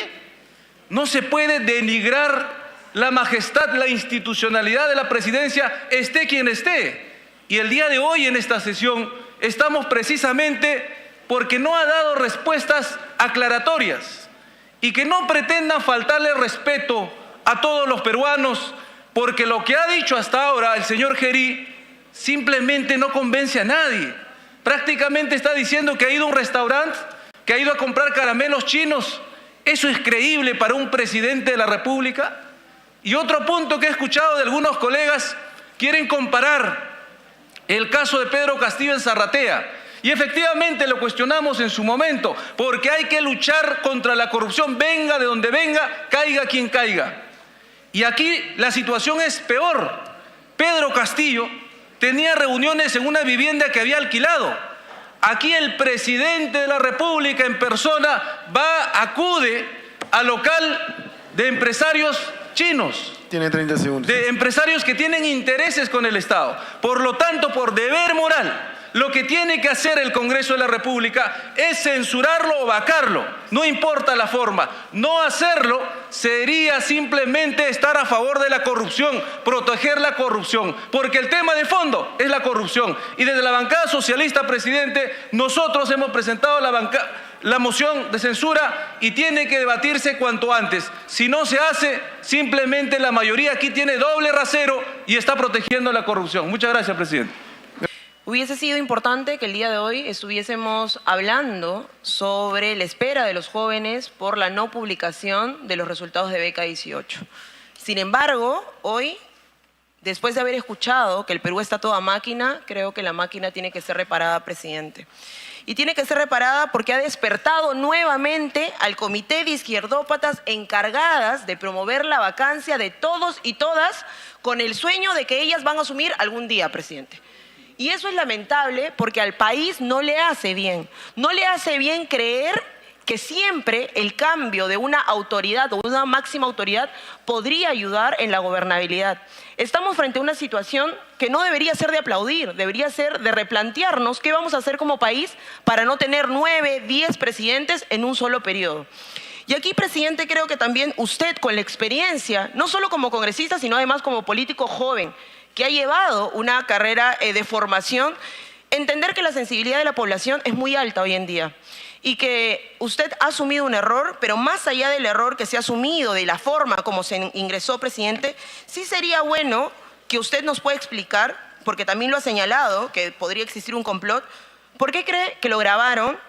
No se puede denigrar la majestad, la institucionalidad de la presidencia, esté quien esté. Y el día de hoy en esta sesión estamos precisamente porque no ha dado respuestas aclaratorias y que no pretendan faltarle respeto a todos los peruanos, porque lo que ha dicho hasta ahora el señor Gerí simplemente no convence a nadie. Prácticamente está diciendo que ha ido a un restaurante, que ha ido a comprar caramelos chinos. ¿Eso es creíble para un presidente de la República? Y otro punto que he escuchado de algunos colegas, quieren comparar el caso de Pedro Castillo en Zarratea. Y efectivamente lo cuestionamos en su momento, porque hay que luchar contra la corrupción, venga de donde venga, caiga quien caiga. Y aquí la situación es peor. Pedro Castillo tenía reuniones en una vivienda que había alquilado. Aquí el presidente de la República en persona acude al local de empresarios chinos. Tiene 30 segundos. De empresarios que tienen intereses con el Estado. Por lo tanto, por deber moral, lo que tiene que hacer el Congreso de la República es censurarlo o vacarlo. No importa la forma. No hacerlo sería simplemente estar a favor de la corrupción, proteger la corrupción, porque el tema de fondo es la corrupción. Y desde la bancada socialista, presidente, nosotros hemos presentado la moción de censura y tiene que debatirse cuanto antes. Si no se hace, simplemente la mayoría aquí tiene doble rasero y está protegiendo la corrupción. Muchas gracias, presidente. Hubiese sido importante que el día de hoy estuviésemos hablando sobre la espera de los jóvenes por la no publicación de los resultados de Beca 18. Sin embargo, hoy, después de haber escuchado que el Perú está toda máquina, creo que la máquina tiene que ser reparada, presidente. Y tiene que ser reparada porque ha despertado nuevamente al comité de izquierdópatas encargadas de promover la vacancia de todos y todas con el sueño de que ellas van a asumir algún día, presidente. Y eso es lamentable porque al país no le hace bien. No le hace bien creer que siempre el cambio de una autoridad o una máxima autoridad podría ayudar en la gobernabilidad. Estamos frente a una situación que no debería ser de aplaudir, debería ser de replantearnos qué vamos a hacer como país para no tener 9, 10 presidentes en un solo periodo. Y aquí, presidente, creo que también usted con la experiencia, no solo como congresista, sino además como político joven, que ha llevado una carrera de formación, entender que la sensibilidad de la población es muy alta hoy en día y que usted ha asumido un error, pero más allá del error que se ha asumido, de la forma como se ingresó, presidente, sí sería bueno que usted nos pueda explicar, porque también lo ha señalado, que podría existir un complot, ¿por qué cree que lo grabaron?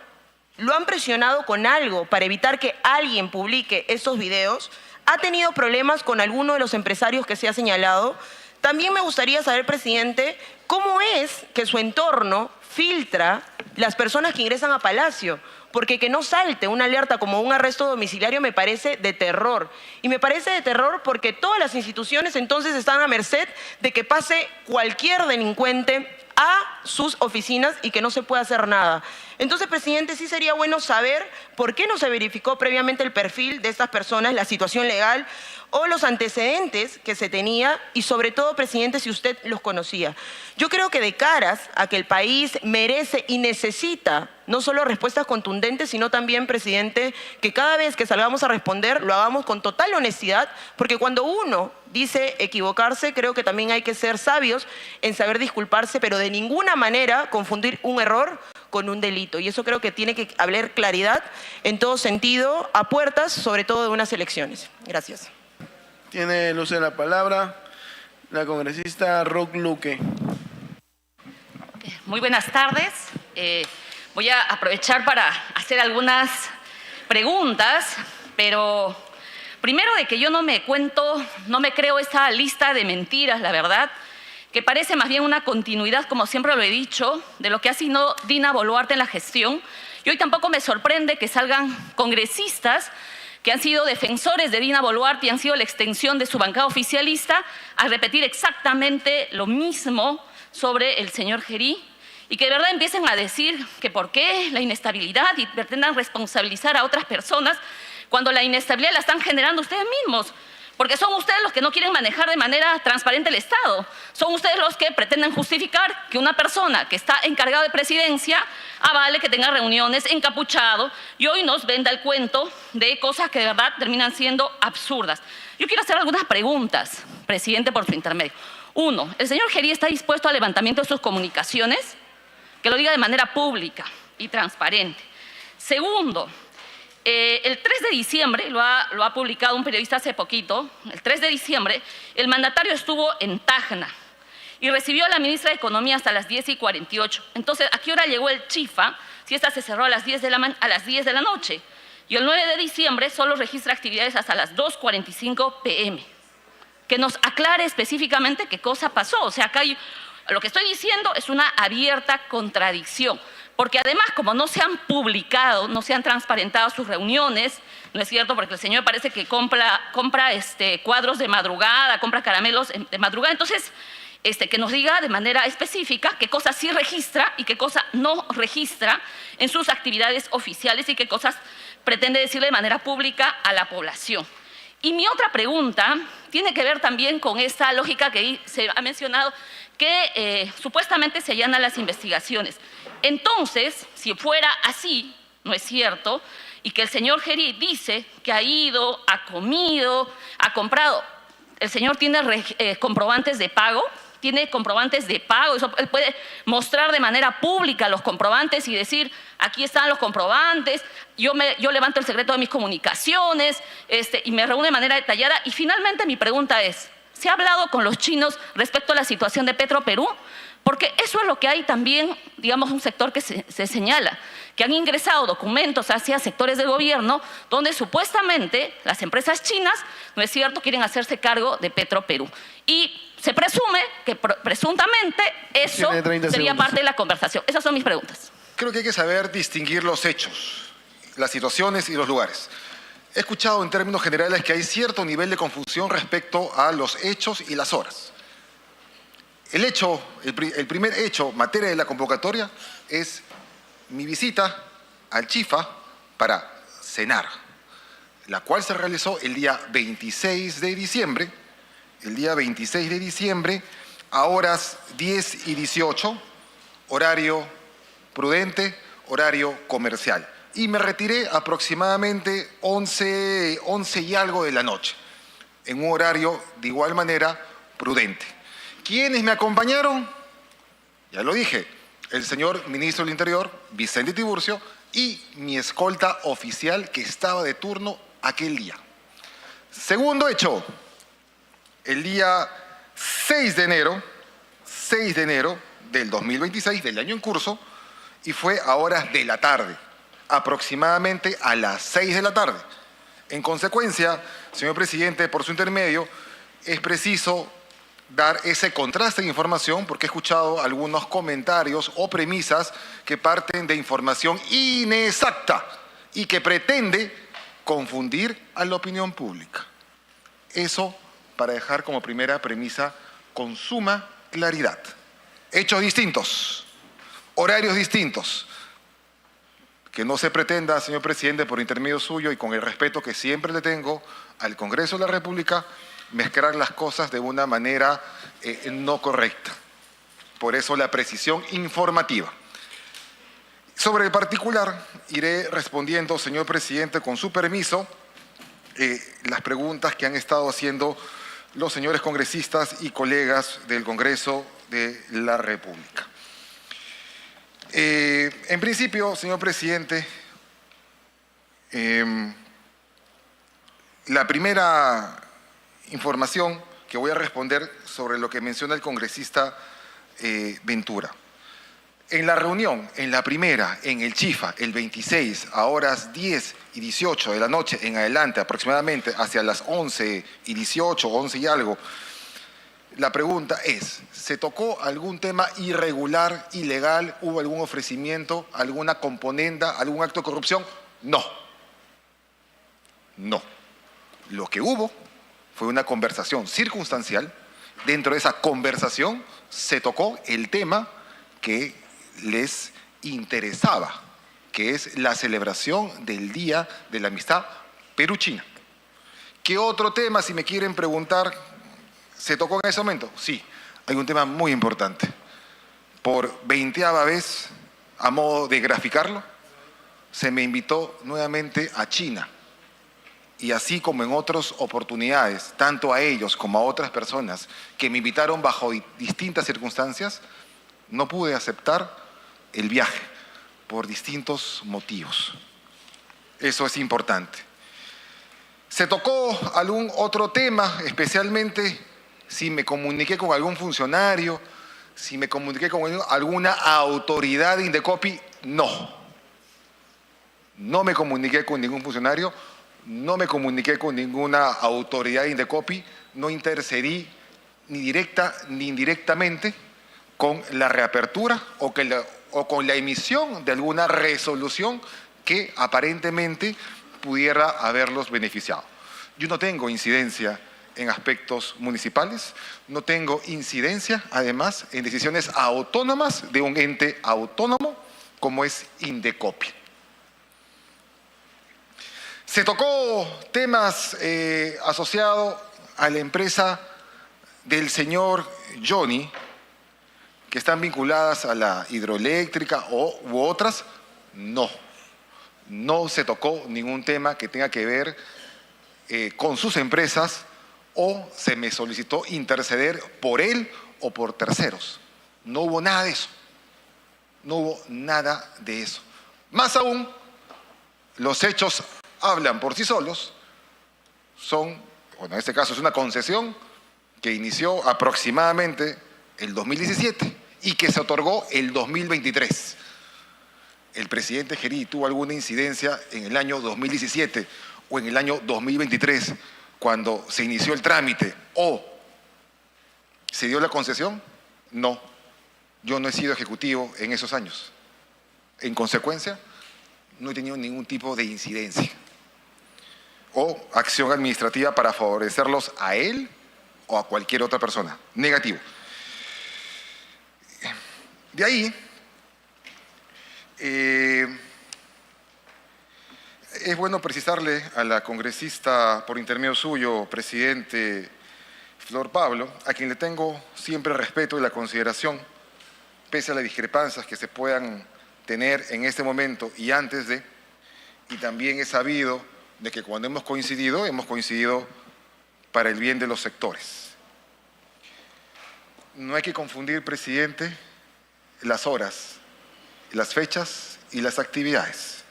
¿Lo han presionado con algo para evitar que alguien publique estos videos? ¿Ha tenido problemas con alguno de los empresarios que se ha señalado? También me gustaría saber, presidente, cómo es que su entorno filtra las personas que ingresan a Palacio, porque que no salte una alerta como un arresto domiciliario me parece de terror. Y me parece de terror porque todas las instituciones entonces están a merced de que pase cualquier delincuente a sus oficinas y que no se pueda hacer nada. Entonces, presidente, sí sería bueno saber por qué no se verificó previamente el perfil de estas personas, la situación legal o los antecedentes que se tenía y sobre todo, presidente, si usted los conocía. Yo creo que de caras a que el país merece y necesita no solo respuestas contundentes, sino también, presidente, que cada vez que salgamos a responder lo hagamos con total honestidad, porque cuando uno dice equivocarse, creo que también hay que ser sabios en saber disculparse, pero de ninguna manera confundir un error con un delito. Y eso creo que tiene que haber claridad en todo sentido, a puertas, sobre todo de unas elecciones. Gracias. Tiene el uso de la palabra la congresista Ruth Luque. Muy buenas tardes. Voy a aprovechar para hacer algunas preguntas, pero primero de que yo no me creo esta lista de mentiras, la verdad, que parece más bien una continuidad, como siempre lo he dicho, de lo que ha sido Dina Boluarte en la gestión. Y hoy tampoco me sorprende que salgan congresistas que han sido defensores de Dina Boluarte y han sido la extensión de su bancada oficialista a repetir exactamente lo mismo sobre el señor Gerí y que de verdad empiecen a decir que por qué la inestabilidad y pretendan responsabilizar a otras personas cuando la inestabilidad la están generando ustedes mismos. Porque son ustedes los que no quieren manejar de manera transparente el Estado. Son ustedes los que pretenden justificar que una persona que está encargada de presidencia avale que tenga reuniones encapuchado y hoy nos venda el cuento de cosas que de verdad terminan siendo absurdas. Yo quiero hacer algunas preguntas, presidente, por su intermedio. Uno, ¿el señor Gerí está dispuesto al levantamiento de sus comunicaciones? Que lo diga de manera pública y transparente. Segundo, el 3 de diciembre, lo ha publicado un periodista hace poquito, el 3 de diciembre, el mandatario estuvo en Tacna y recibió a la ministra de Economía hasta las 10:48. Entonces, ¿a qué hora llegó el Chifa? Si esta se cerró a las 10 de la noche. Y el 9 de diciembre solo registra actividades hasta las 2:45 p.m. Que nos aclare específicamente qué cosa pasó. O sea, acá lo que estoy diciendo es una abierta contradicción. Porque además, como no se han publicado, no se han transparentado sus reuniones, ¿no es cierto? Porque el señor parece que compra cuadros de madrugada, compra caramelos de madrugada. Entonces, que nos diga de manera específica qué cosas sí registra y qué cosa no registra en sus actividades oficiales y qué cosas pretende decirle de manera pública a la población. Y mi otra pregunta tiene que ver también con esta lógica que se ha mencionado, que supuestamente se allanan las investigaciones. Entonces, si fuera así, ¿no es cierto? Y que el señor Gerí dice que ha ido, ha comido, ha comprado. ¿El señor tiene comprobantes de pago? ¿Tiene comprobantes de pago? Él puede mostrar de manera pública los comprobantes y decir, aquí están los comprobantes, yo levanto el secreto de mis comunicaciones y me reúne de manera detallada. Y finalmente mi pregunta es, ¿se ha hablado con los chinos respecto a la situación de Petroperú? Porque eso es lo que hay también, digamos, un sector que se señala, que han ingresado documentos hacia sectores del gobierno donde supuestamente las empresas chinas, ¿no es cierto?, quieren hacerse cargo de Petroperú. Y se presume que presuntamente eso sería parte de la conversación. Esas son mis preguntas. Creo que hay que saber distinguir los hechos, las situaciones y los lugares. He escuchado en términos generales que hay cierto nivel de confusión respecto a los hechos y las horas. El primer hecho, materia de la convocatoria, es mi visita al Chifa para cenar, la cual se realizó el día 26 de diciembre, a horas 10:18, horario prudente, horario comercial. Y me retiré aproximadamente 11 y algo de la noche, en un horario de igual manera prudente. ¿Quiénes me acompañaron? Ya lo dije, el señor ministro del Interior, Vicente Tiburcio, y mi escolta oficial que estaba de turno aquel día. Segundo hecho, el día 6 de enero del 2026, del año en curso, y fue a horas de la tarde, aproximadamente a las 6 de la tarde. En consecuencia, señor presidente, por su intermedio, es preciso dar ese contraste de información porque he escuchado algunos comentarios o premisas que parten de información inexacta y que pretende confundir a la opinión pública. Eso para dejar como primera premisa con suma claridad. Hechos distintos, horarios distintos. Que no se pretenda, señor presidente, por intermedio suyo y con el respeto que siempre le tengo al Congreso de la República, mezclar las cosas de una manera no correcta. Por eso la precisión informativa. Sobre el particular, iré respondiendo, señor presidente, con su permiso, las preguntas que han estado haciendo los señores congresistas y colegas del Congreso de la República. En principio, señor presidente, la primera información que voy a responder sobre lo que menciona el congresista Ventura. En la reunión, en la primera, en el Chifa, el 26, a horas 10 y 18 de la noche en adelante, aproximadamente hacia las 11 y 18, 11 y algo, la pregunta es, ¿se tocó algún tema irregular, ilegal? ¿Hubo algún ofrecimiento, alguna componenda, algún acto de corrupción? No. No. Lo que hubo fue una conversación circunstancial. Dentro de esa conversación se tocó el tema que les interesaba, que es la celebración del Día de la Amistad Perú-China. ¿Qué otro tema, si me quieren preguntar, se tocó en ese momento? Sí, hay un tema muy importante. Por 20ª vez, a modo de graficarlo, se me invitó nuevamente a China. Y así como en otras oportunidades, tanto a ellos como a otras personas que me invitaron bajo distintas circunstancias, no pude aceptar el viaje por distintos motivos. Eso es importante. ¿Se tocó algún otro tema, especialmente si me comuniqué con algún funcionario, si me comuniqué con alguna autoridad de Indecopi? No. No me comuniqué con ningún funcionario, no me comuniqué con ninguna autoridad de Indecopi, no intercedí ni directa ni indirectamente con la reapertura o con la emisión de alguna resolución que aparentemente pudiera haberlos beneficiado. Yo no tengo incidencia en aspectos municipales, no tengo incidencia, además, en decisiones autónomas de un ente autónomo como es Indecopi. Se tocó temas asociados a la empresa del señor Johnny, que están vinculadas a la hidroeléctrica u otras. No, no se tocó ningún tema que tenga que ver con sus empresas o se me solicitó interceder por él o por terceros. No hubo nada de eso. No hubo nada de eso. Más aún, los hechos hablan por sí solos. En este caso es una concesión que inició aproximadamente el 2017 y que se otorgó el 2023. El presidente Gerí tuvo alguna incidencia en el año 2017 o en el año 2023 cuando se inició el trámite o se dio la concesión. No, yo no he sido ejecutivo en esos años. En consecuencia, no he tenido ningún tipo de incidencia o acción administrativa para favorecerlos a él o a cualquier otra persona. Negativo. De ahí, es bueno precisarle a la congresista, por intermedio suyo, presidente Flor Pablo, a quien le tengo siempre el respeto y la consideración, pese a las discrepancias que se puedan tener en este momento y antes de, y también he sabido de que cuando hemos coincidido para el bien de los sectores. No hay que confundir, presidente, las horas, las fechas y las actividades.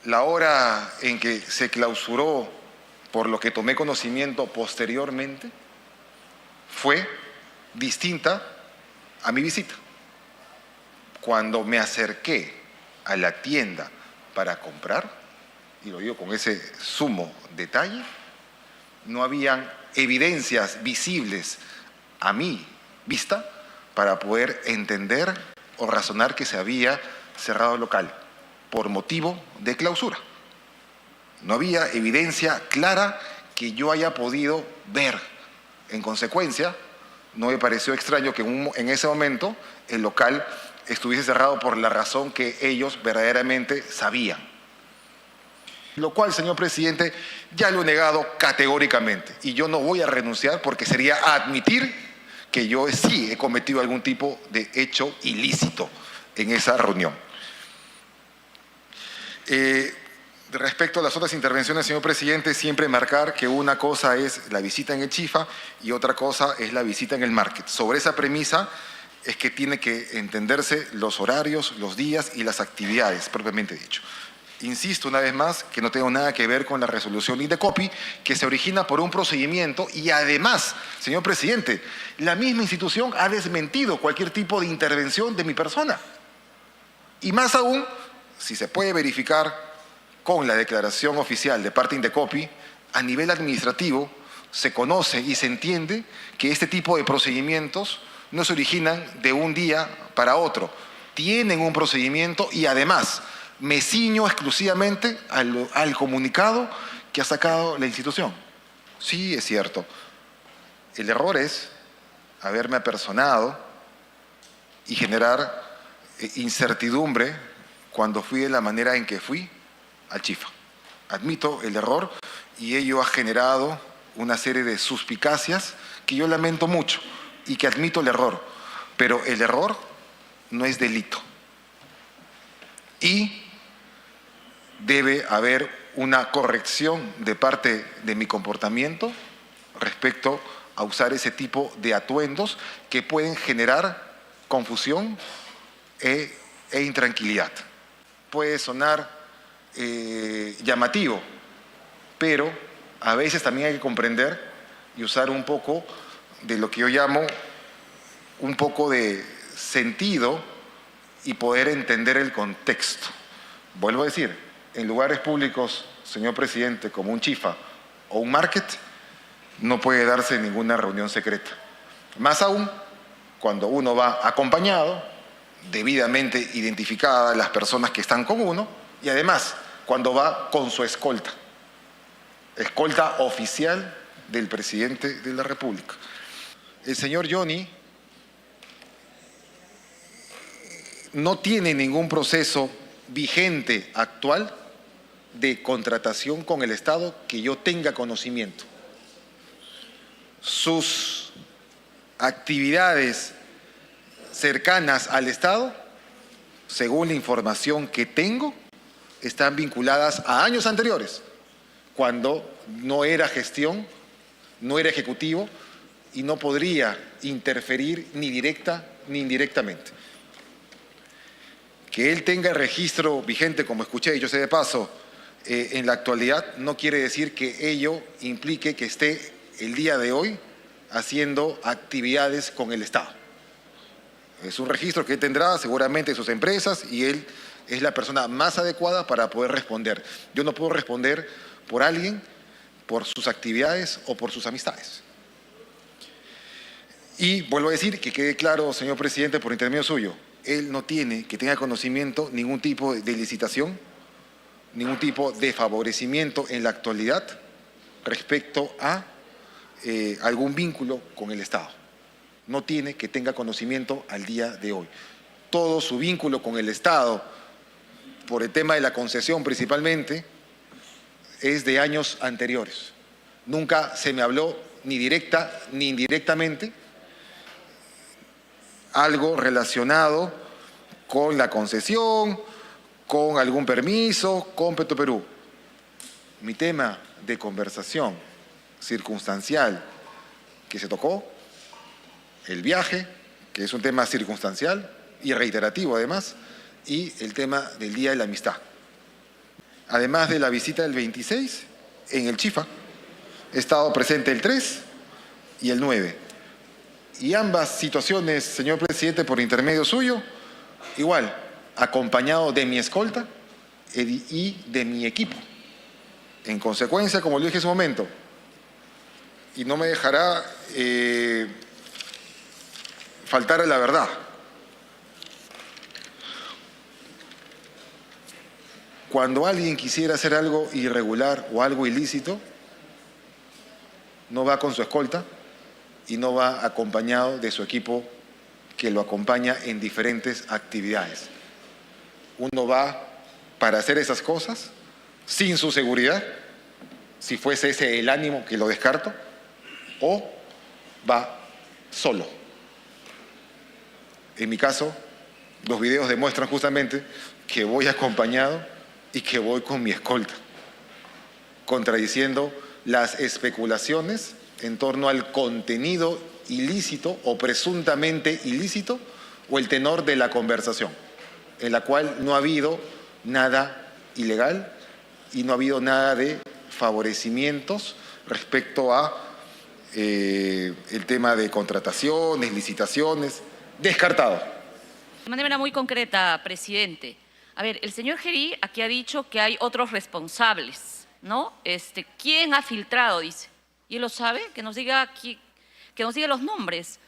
La hora en que se clausuró, por lo que tomé conocimiento posteriormente, fue distinta a mi visita. Cuando me acerqué a la tienda para comprar, y lo digo con ese sumo detalle, no habían evidencias visibles a mi vista para poder entender o razonar que se había cerrado el local por motivo de clausura. No había evidencia clara que yo haya podido ver. En consecuencia, no me pareció extraño que en ese momento el local estuviese cerrado por la razón que ellos verdaderamente sabían. Lo cual, señor presidente, ya lo he negado categóricamente. Y yo no voy a renunciar porque sería admitir que yo sí he cometido algún tipo de hecho ilícito en esa reunión. Respecto a las otras intervenciones, señor presidente, siempre marcar que una cosa es la visita en el Chifa y otra cosa es la visita en el Market. Sobre esa premisa es que tiene que entenderse los horarios, los días y las actividades, propiamente dicho. Insisto una vez más que no tengo nada que ver con la resolución Indecopi, que se origina por un procedimiento y además, señor presidente, la misma institución ha desmentido cualquier tipo de intervención de mi persona. Y más aún, si se puede verificar con la declaración oficial de parte Indecopi, a nivel administrativo se conoce y se entiende que este tipo de procedimientos no se originan de un día para otro. Tienen un procedimiento y además me ciño exclusivamente al comunicado que ha sacado la institución. Sí, es cierto. El error es haberme apersonado y generar incertidumbre cuando fui de la manera en que fui al Chifa. Admito el error y ello ha generado una serie de suspicacias que yo lamento mucho y que admito el error, pero el error no es delito. Y debe haber una corrección de parte de mi comportamiento respecto a usar ese tipo de atuendos que pueden generar confusión e intranquilidad. Puede sonar llamativo, pero a veces también hay que comprender y usar un poco de lo que yo llamo un poco de sentido y poder entender el contexto. Vuelvo a decir, en lugares públicos, señor presidente, como un Chifa o un Market, no puede darse ninguna reunión secreta. Más aún, cuando uno va acompañado, debidamente identificadas las personas que están con uno, y además, cuando va con su escolta oficial del presidente de la República. El señor Johnny no tiene ningún proceso vigente actual de contratación con el Estado que yo tenga conocimiento. Sus actividades cercanas al Estado, según la información que tengo, están vinculadas a años anteriores, cuando no era gestión, no era ejecutivo y no podría interferir ni directa ni indirectamente. Que él tenga registro vigente, como escuché, y yo sé de paso, en la actualidad, no quiere decir que ello implique que esté el día de hoy haciendo actividades con el Estado. Es un registro que él tendrá seguramente en sus empresas y él es la persona más adecuada para poder responder. Yo no puedo responder por alguien, por sus actividades o por sus amistades. Y vuelvo a decir, que quede claro, señor presidente, por intermedio suyo, él no tiene que tenga conocimiento ningún tipo de licitación, ningún tipo de favorecimiento en la actualidad respecto a algún vínculo con el Estado. No tiene que tenga conocimiento al día de hoy. Todo su vínculo con el Estado, por el tema de la concesión principalmente, es de años anteriores. Nunca se me habló ni directa ni indirectamente algo relacionado con la concesión, con algún permiso, con Petroperú. Mi tema de conversación circunstancial que se tocó, el viaje, que es un tema circunstancial y reiterativo además, y el tema del Día de la Amistad. Además de la visita del 26 en el Chifa, he estado presente el 3 y el 9. Y ambas situaciones, señor presidente, por intermedio suyo, igual, acompañado de mi escolta y de mi equipo En consecuencia, como lo dije en su momento, y no me dejará faltar a la verdad. Cuando alguien quisiera hacer algo irregular o algo ilícito, no va con su escolta y no va acompañado de su equipo que lo acompaña en diferentes actividades. Uno va para hacer esas cosas sin su seguridad, si fuese ese el ánimo, que lo descarto, o va solo. En mi caso, los videos demuestran justamente que voy acompañado y que voy con mi escolta, contradiciendo las especulaciones en torno al contenido ilícito o presuntamente ilícito o el tenor de la conversación, en la cual no ha habido nada ilegal y no ha habido nada de favorecimientos respecto a el tema de contrataciones, licitaciones, descartado. De manera muy concreta, presidente. A ver, el señor Gerí aquí ha dicho que hay otros responsables, ¿no? ¿Quién ha filtrado? Dice. ¿Y él lo sabe? Que nos diga los nombres.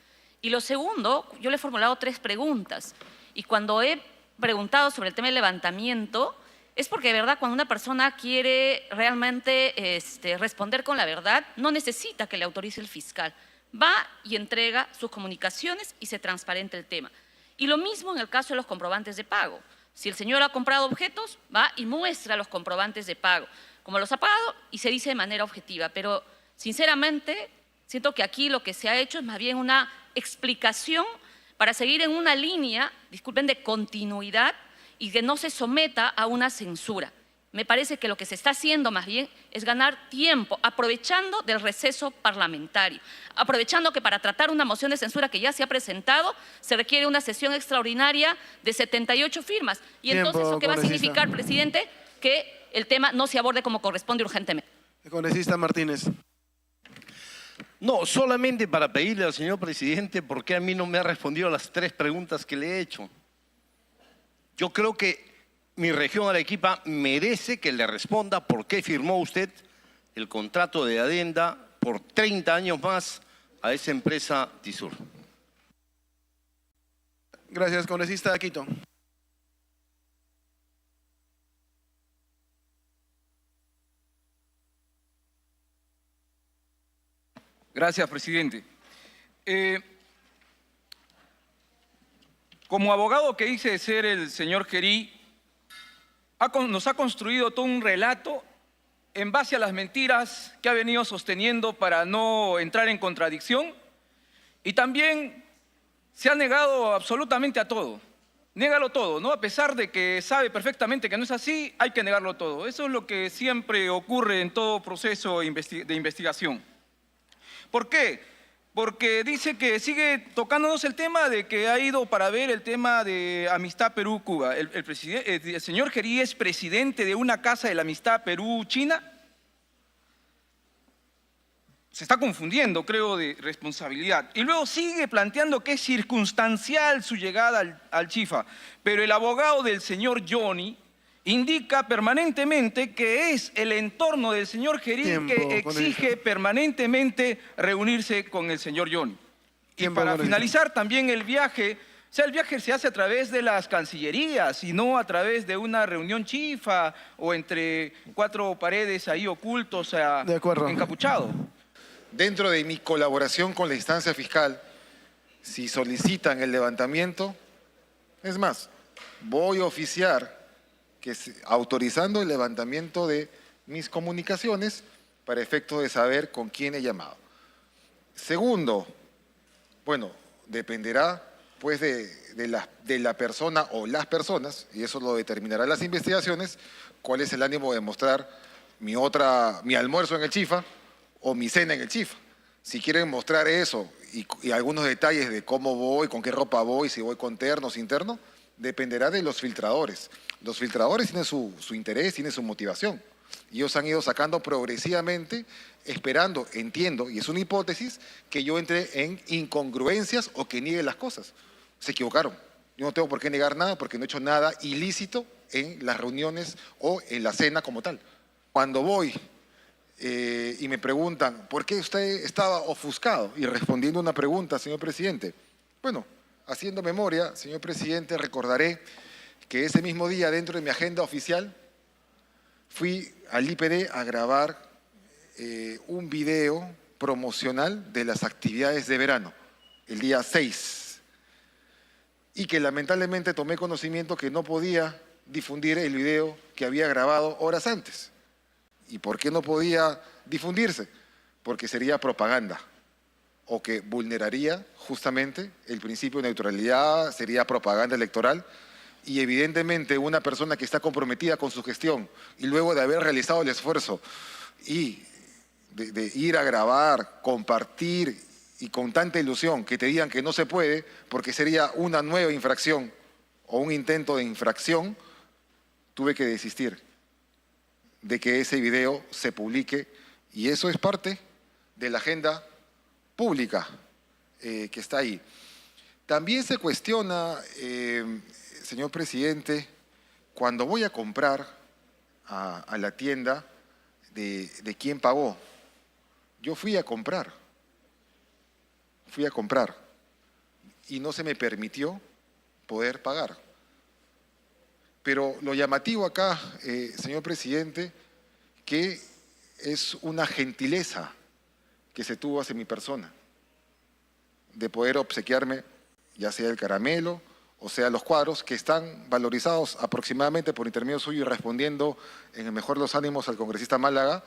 Y lo segundo, yo le he formulado 3 preguntas. Y cuando he preguntado sobre el tema del levantamiento, es porque de verdad cuando una persona quiere realmente responder con la verdad, no necesita que le autorice el fiscal. Va y entrega sus comunicaciones y se transparenta el tema. Y lo mismo en el caso de los comprobantes de pago. Si el señor ha comprado objetos, va y muestra los comprobantes de pago, como los ha pagado, y se dice de manera objetiva. Pero, sinceramente, siento que aquí lo que se ha hecho es más bien una explicación para seguir en una línea, disculpen, de continuidad y que no se someta a una censura. Me parece que lo que se está haciendo más bien es ganar tiempo, aprovechando del receso parlamentario, aprovechando que para tratar una moción de censura que ya se ha presentado se requiere una sesión extraordinaria de 78 firmas. Y entonces, ¿eso qué va a significar, presidente? Que el tema no se aborde como corresponde urgentemente. El congresista Martínez. No, solamente para pedirle al señor presidente por qué a mí no me ha respondido las 3 preguntas que le he hecho. Yo creo que mi región Arequipa merece que le responda por qué firmó usted el contrato de adenda por 30 años más a esa empresa Tisur. Gracias, congresista Quito. Gracias, presidente. Como abogado que dice ser el señor Gerí, nos ha construido todo un relato en base a las mentiras que ha venido sosteniendo para no entrar en contradicción, y también se ha negado absolutamente a todo. Négalo todo, ¿no? A pesar de que sabe perfectamente que no es así, hay que negarlo todo. Eso es lo que siempre ocurre en todo proceso de investigación. ¿Por qué? Porque dice que sigue tocándonos el tema de que ha ido para ver el tema de Amistad Perú-Cuba. El señor Gerí es presidente de una casa de la Amistad Perú-China. Se está confundiendo, creo, de responsabilidad. Y luego sigue planteando que es circunstancial su llegada al Chifa. Pero el abogado del señor Johnny indica permanentemente que es el entorno del señor Gerí que exige permanentemente reunirse con el señor Johnny. Y para finalizar, también el viaje, o sea, el viaje se hace a través de las cancillerías y no a través de una reunión chifa o entre 4 paredes ahí ocultos, encapuchado. Dentro de mi colaboración con la instancia fiscal, si solicitan el levantamiento, es más, voy a oficiar autorizando el levantamiento de mis comunicaciones para efectos de saber con quién he llamado. Segundo, bueno, dependerá pues de la persona o las personas, y eso lo determinarán las investigaciones, cuál es el ánimo de mostrar mi almuerzo en el Chifa o mi cena en el Chifa. Si quieren mostrar eso y algunos detalles de cómo voy, con qué ropa voy, si voy con terno o sin terno, dependerá de los filtradores. Los filtradores tienen su interés, tienen su motivación. Y ellos han ido sacando progresivamente, esperando, entiendo, y es una hipótesis, que yo entre en incongruencias o que niegue las cosas. Se equivocaron. Yo no tengo por qué negar nada porque no he hecho nada ilícito en las reuniones o en la cena como tal. Cuando voy y me preguntan, ¿por qué usted estaba ofuscado? Y respondiendo una pregunta, señor presidente. Bueno, haciendo memoria, señor presidente, recordaré que ese mismo día, dentro de mi agenda oficial, fui al IPD a grabar un video promocional de las actividades de verano, el día 6, y que lamentablemente tomé conocimiento que no podía difundir el video que había grabado horas antes. ¿Y por qué no podía difundirse? Porque sería propaganda o que vulneraría justamente el principio de neutralidad, sería propaganda electoral y evidentemente una persona que está comprometida con su gestión y luego de haber realizado el esfuerzo y de ir a grabar, compartir y con tanta ilusión que te digan que no se puede porque sería una nueva infracción o un intento de infracción, tuve que desistir de que ese video se publique y eso es parte de la agenda pública que está ahí. También se cuestiona, señor presidente, cuando voy a comprar a la tienda de quién pagó. Yo fui a comprar y no se me permitió poder pagar. Pero lo llamativo acá, señor presidente, que es una gentileza que se tuvo hacia mi persona, de poder obsequiarme ya sea el caramelo o sea los cuadros que están valorizados aproximadamente por intermedio suyo y respondiendo en el mejor de los ánimos al congresista Málaga,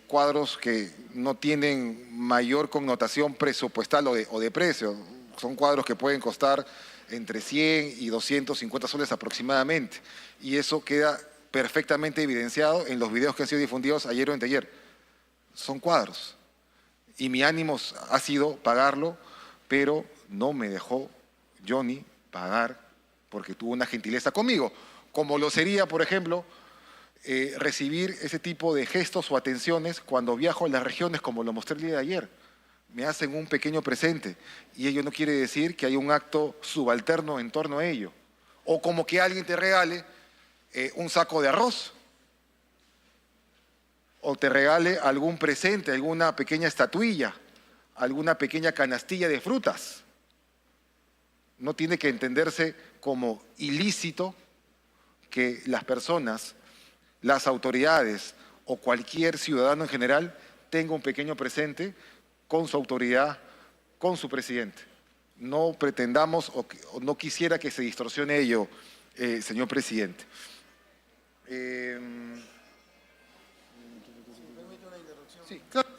cuadros que no tienen mayor connotación presupuestal o de precio, son cuadros que pueden costar entre 100 y 250 soles aproximadamente. Y eso queda perfectamente evidenciado en los videos que han sido difundidos ayer o anteayer. Son cuadros. Y mi ánimo ha sido pagarlo, pero no me dejó Johnny pagar porque tuvo una gentileza conmigo. Como lo sería, por ejemplo, recibir ese tipo de gestos o atenciones cuando viajo a las regiones, como lo mostré el día de ayer. Me hacen un pequeño presente y ello no quiere decir que hay un acto subalterno en torno a ello. O como que alguien te regale un saco de arroz o te regale algún presente, alguna pequeña estatuilla, alguna pequeña canastilla de frutas. No tiene que entenderse como ilícito que las personas, las autoridades o cualquier ciudadano en general tenga un pequeño presente con su autoridad, con su presidente. No pretendamos o no quisiera que se distorsione ello, señor presidente. Sí, claro.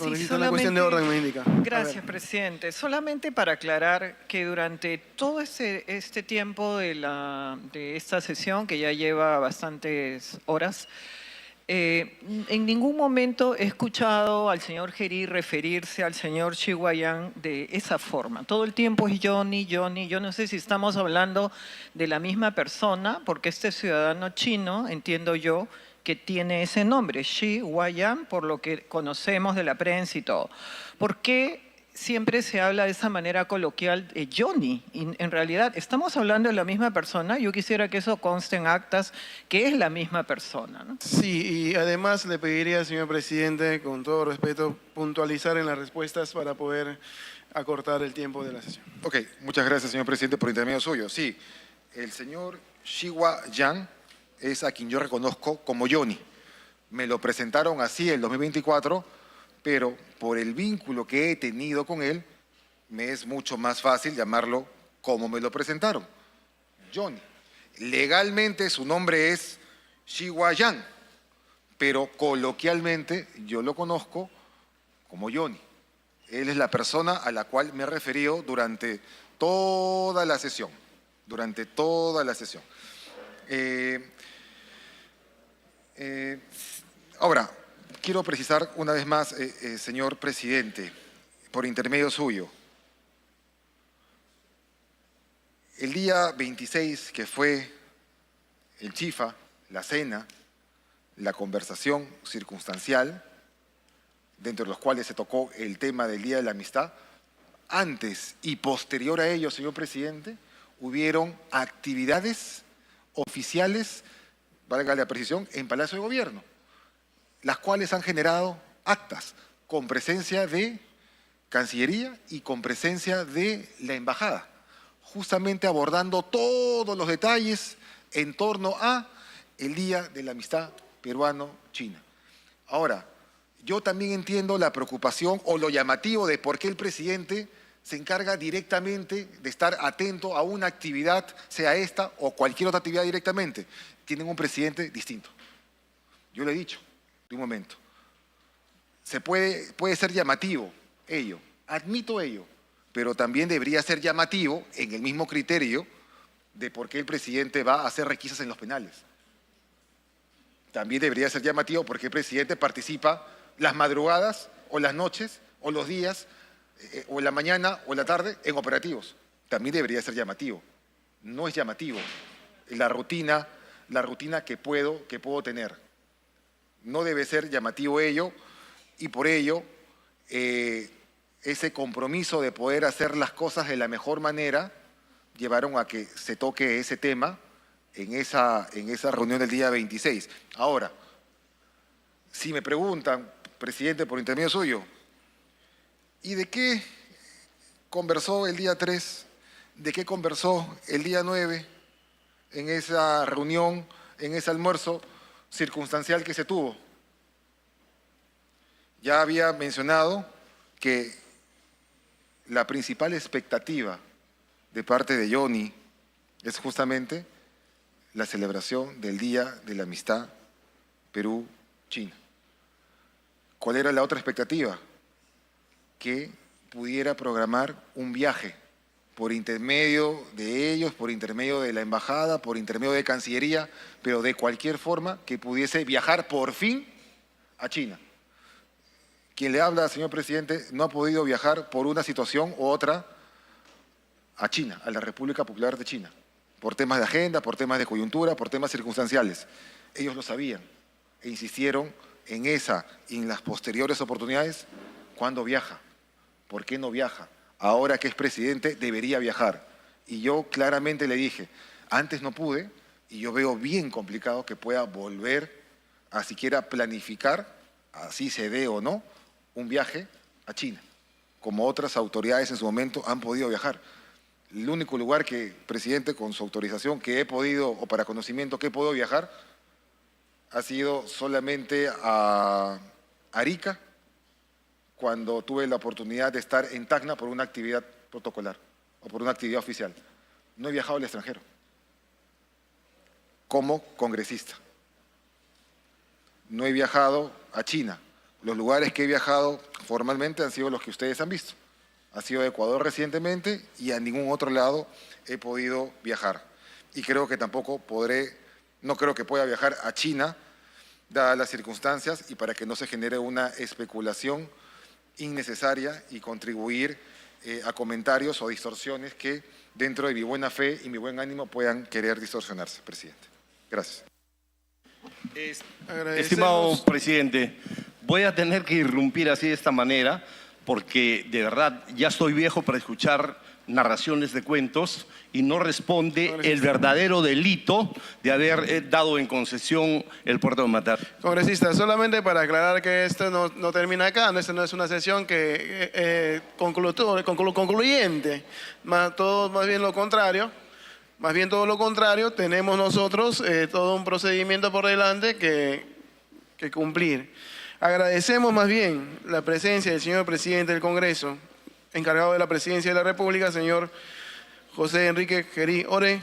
Una cuestión de orden, me indica. Gracias, presidente. Solamente para aclarar que durante todo este tiempo de esta sesión, que ya lleva bastantes horas, en ningún momento he escuchado al señor Gerí referirse al señor Shi Guoyan de esa forma. Todo el tiempo es Johnny, Johnny. Yo no sé si estamos hablando de la misma persona, porque este ciudadano chino, entiendo yo, que tiene ese nombre, Shi Guoyan, por lo que conocemos de la prensa y todo. ¿Por qué siempre se habla de esa manera coloquial de Johnny? Y en realidad, ¿estamos hablando de la misma persona? Yo quisiera que eso conste en actas, que es la misma persona, ¿no? Sí, y además le pediría, señor presidente, con todo respeto, puntualizar en las respuestas para poder acortar el tiempo de la sesión. Ok, muchas gracias, señor presidente, por intermedio suyo. Sí, el señor Shi Guoyan es a quien yo reconozco como Johnny. Me lo presentaron así en el 2024, pero por el vínculo que he tenido con él, me es mucho más fácil llamarlo como me lo presentaron, Johnny. Legalmente su nombre es Shi Guoyan, pero coloquialmente yo lo conozco como Johnny. Él es la persona a la cual me he referido durante toda la sesión, Ahora, quiero precisar una vez más, señor presidente, por intermedio suyo. El día 26, que fue el chifa, la cena, la conversación circunstancial, dentro de los cuales se tocó el tema del Día de la Amistad, antes y posterior a ello, señor presidente, hubieron actividades oficiales valga la precisión, en Palacio de Gobierno, las cuales han generado actas con presencia de Cancillería y con presencia de la Embajada, justamente abordando todos los detalles en torno a el Día de la Amistad Peruano-China. Ahora, yo también entiendo la preocupación o lo llamativo de por qué el presidente se encarga directamente de estar atento a una actividad, sea esta o cualquier otra actividad directamente. Tienen un presidente distinto. Yo le he dicho de un momento. Puede ser llamativo ello, admito ello, pero también debería ser llamativo en el mismo criterio de por qué el presidente va a hacer requisas en los penales. También debería ser llamativo porque el presidente participa las madrugadas o las noches o los días o en la mañana o en la tarde en operativos. También debería ser llamativo. No es llamativo la rutina que puedo tener. No debe ser llamativo ello y por ello ese compromiso de poder hacer las cosas de la mejor manera llevaron a que se toque ese tema en esa reunión del día 26. Ahora, si me preguntan, presidente, por intermedio suyo, ¿y de qué conversó el día 3? ¿De qué conversó el día 9 en esa reunión, en ese almuerzo circunstancial que se tuvo? Ya había mencionado que la principal expectativa de parte de Johnny es justamente la celebración del Día de la Amistad Perú-China. ¿Cuál era la otra expectativa? Que pudiera programar un viaje por intermedio de ellos, por intermedio de la Embajada, por intermedio de Cancillería, pero de cualquier forma que pudiese viajar por fin a China. Quien le habla, señor presidente, no ha podido viajar por una situación u otra a China, a la República Popular de China, por temas de agenda, por temas de coyuntura, por temas circunstanciales. Ellos lo sabían e insistieron en esa y en las posteriores oportunidades. ¿Cuándo viaja? ¿Por qué no viaja? Ahora que es presidente debería viajar. Y yo claramente le dije, antes no pude y yo veo bien complicado que pueda volver a siquiera planificar, así se dé o no, un viaje a China, como otras autoridades en su momento han podido viajar. El único lugar que, presidente, con su autorización que he podido, o para conocimiento que he podido viajar, ha sido solamente a Arica, cuando tuve la oportunidad de estar en Tacna por una actividad protocolar o por una actividad oficial. No he viajado al extranjero como congresista. No he viajado a China. Los lugares que he viajado formalmente han sido los que ustedes han visto. Ha sido a Ecuador recientemente y a ningún otro lado he podido viajar. Y creo que tampoco no creo que pueda viajar a China, dadas las circunstancias y para que no se genere una especulación innecesaria y contribuir a comentarios o distorsiones que dentro de mi buena fe y mi buen ánimo puedan querer distorsionarse, presidente. Gracias. Estimado presidente, voy a tener que irrumpir así de esta manera porque de verdad ya estoy viejo para escuchar narraciones de cuentos y no responde el verdadero delito de haber dado en concesión el puerto de Matar. Congresista, solamente para aclarar que esto no termina acá, esta no es una sesión que concluyente, más bien lo contrario. Más bien todo lo contrario, tenemos nosotros todo un procedimiento por delante que cumplir. Agradecemos más bien la presencia del señor presidente del Congreso, encargado de la presidencia de la República, señor José Enrique Gerí Ore,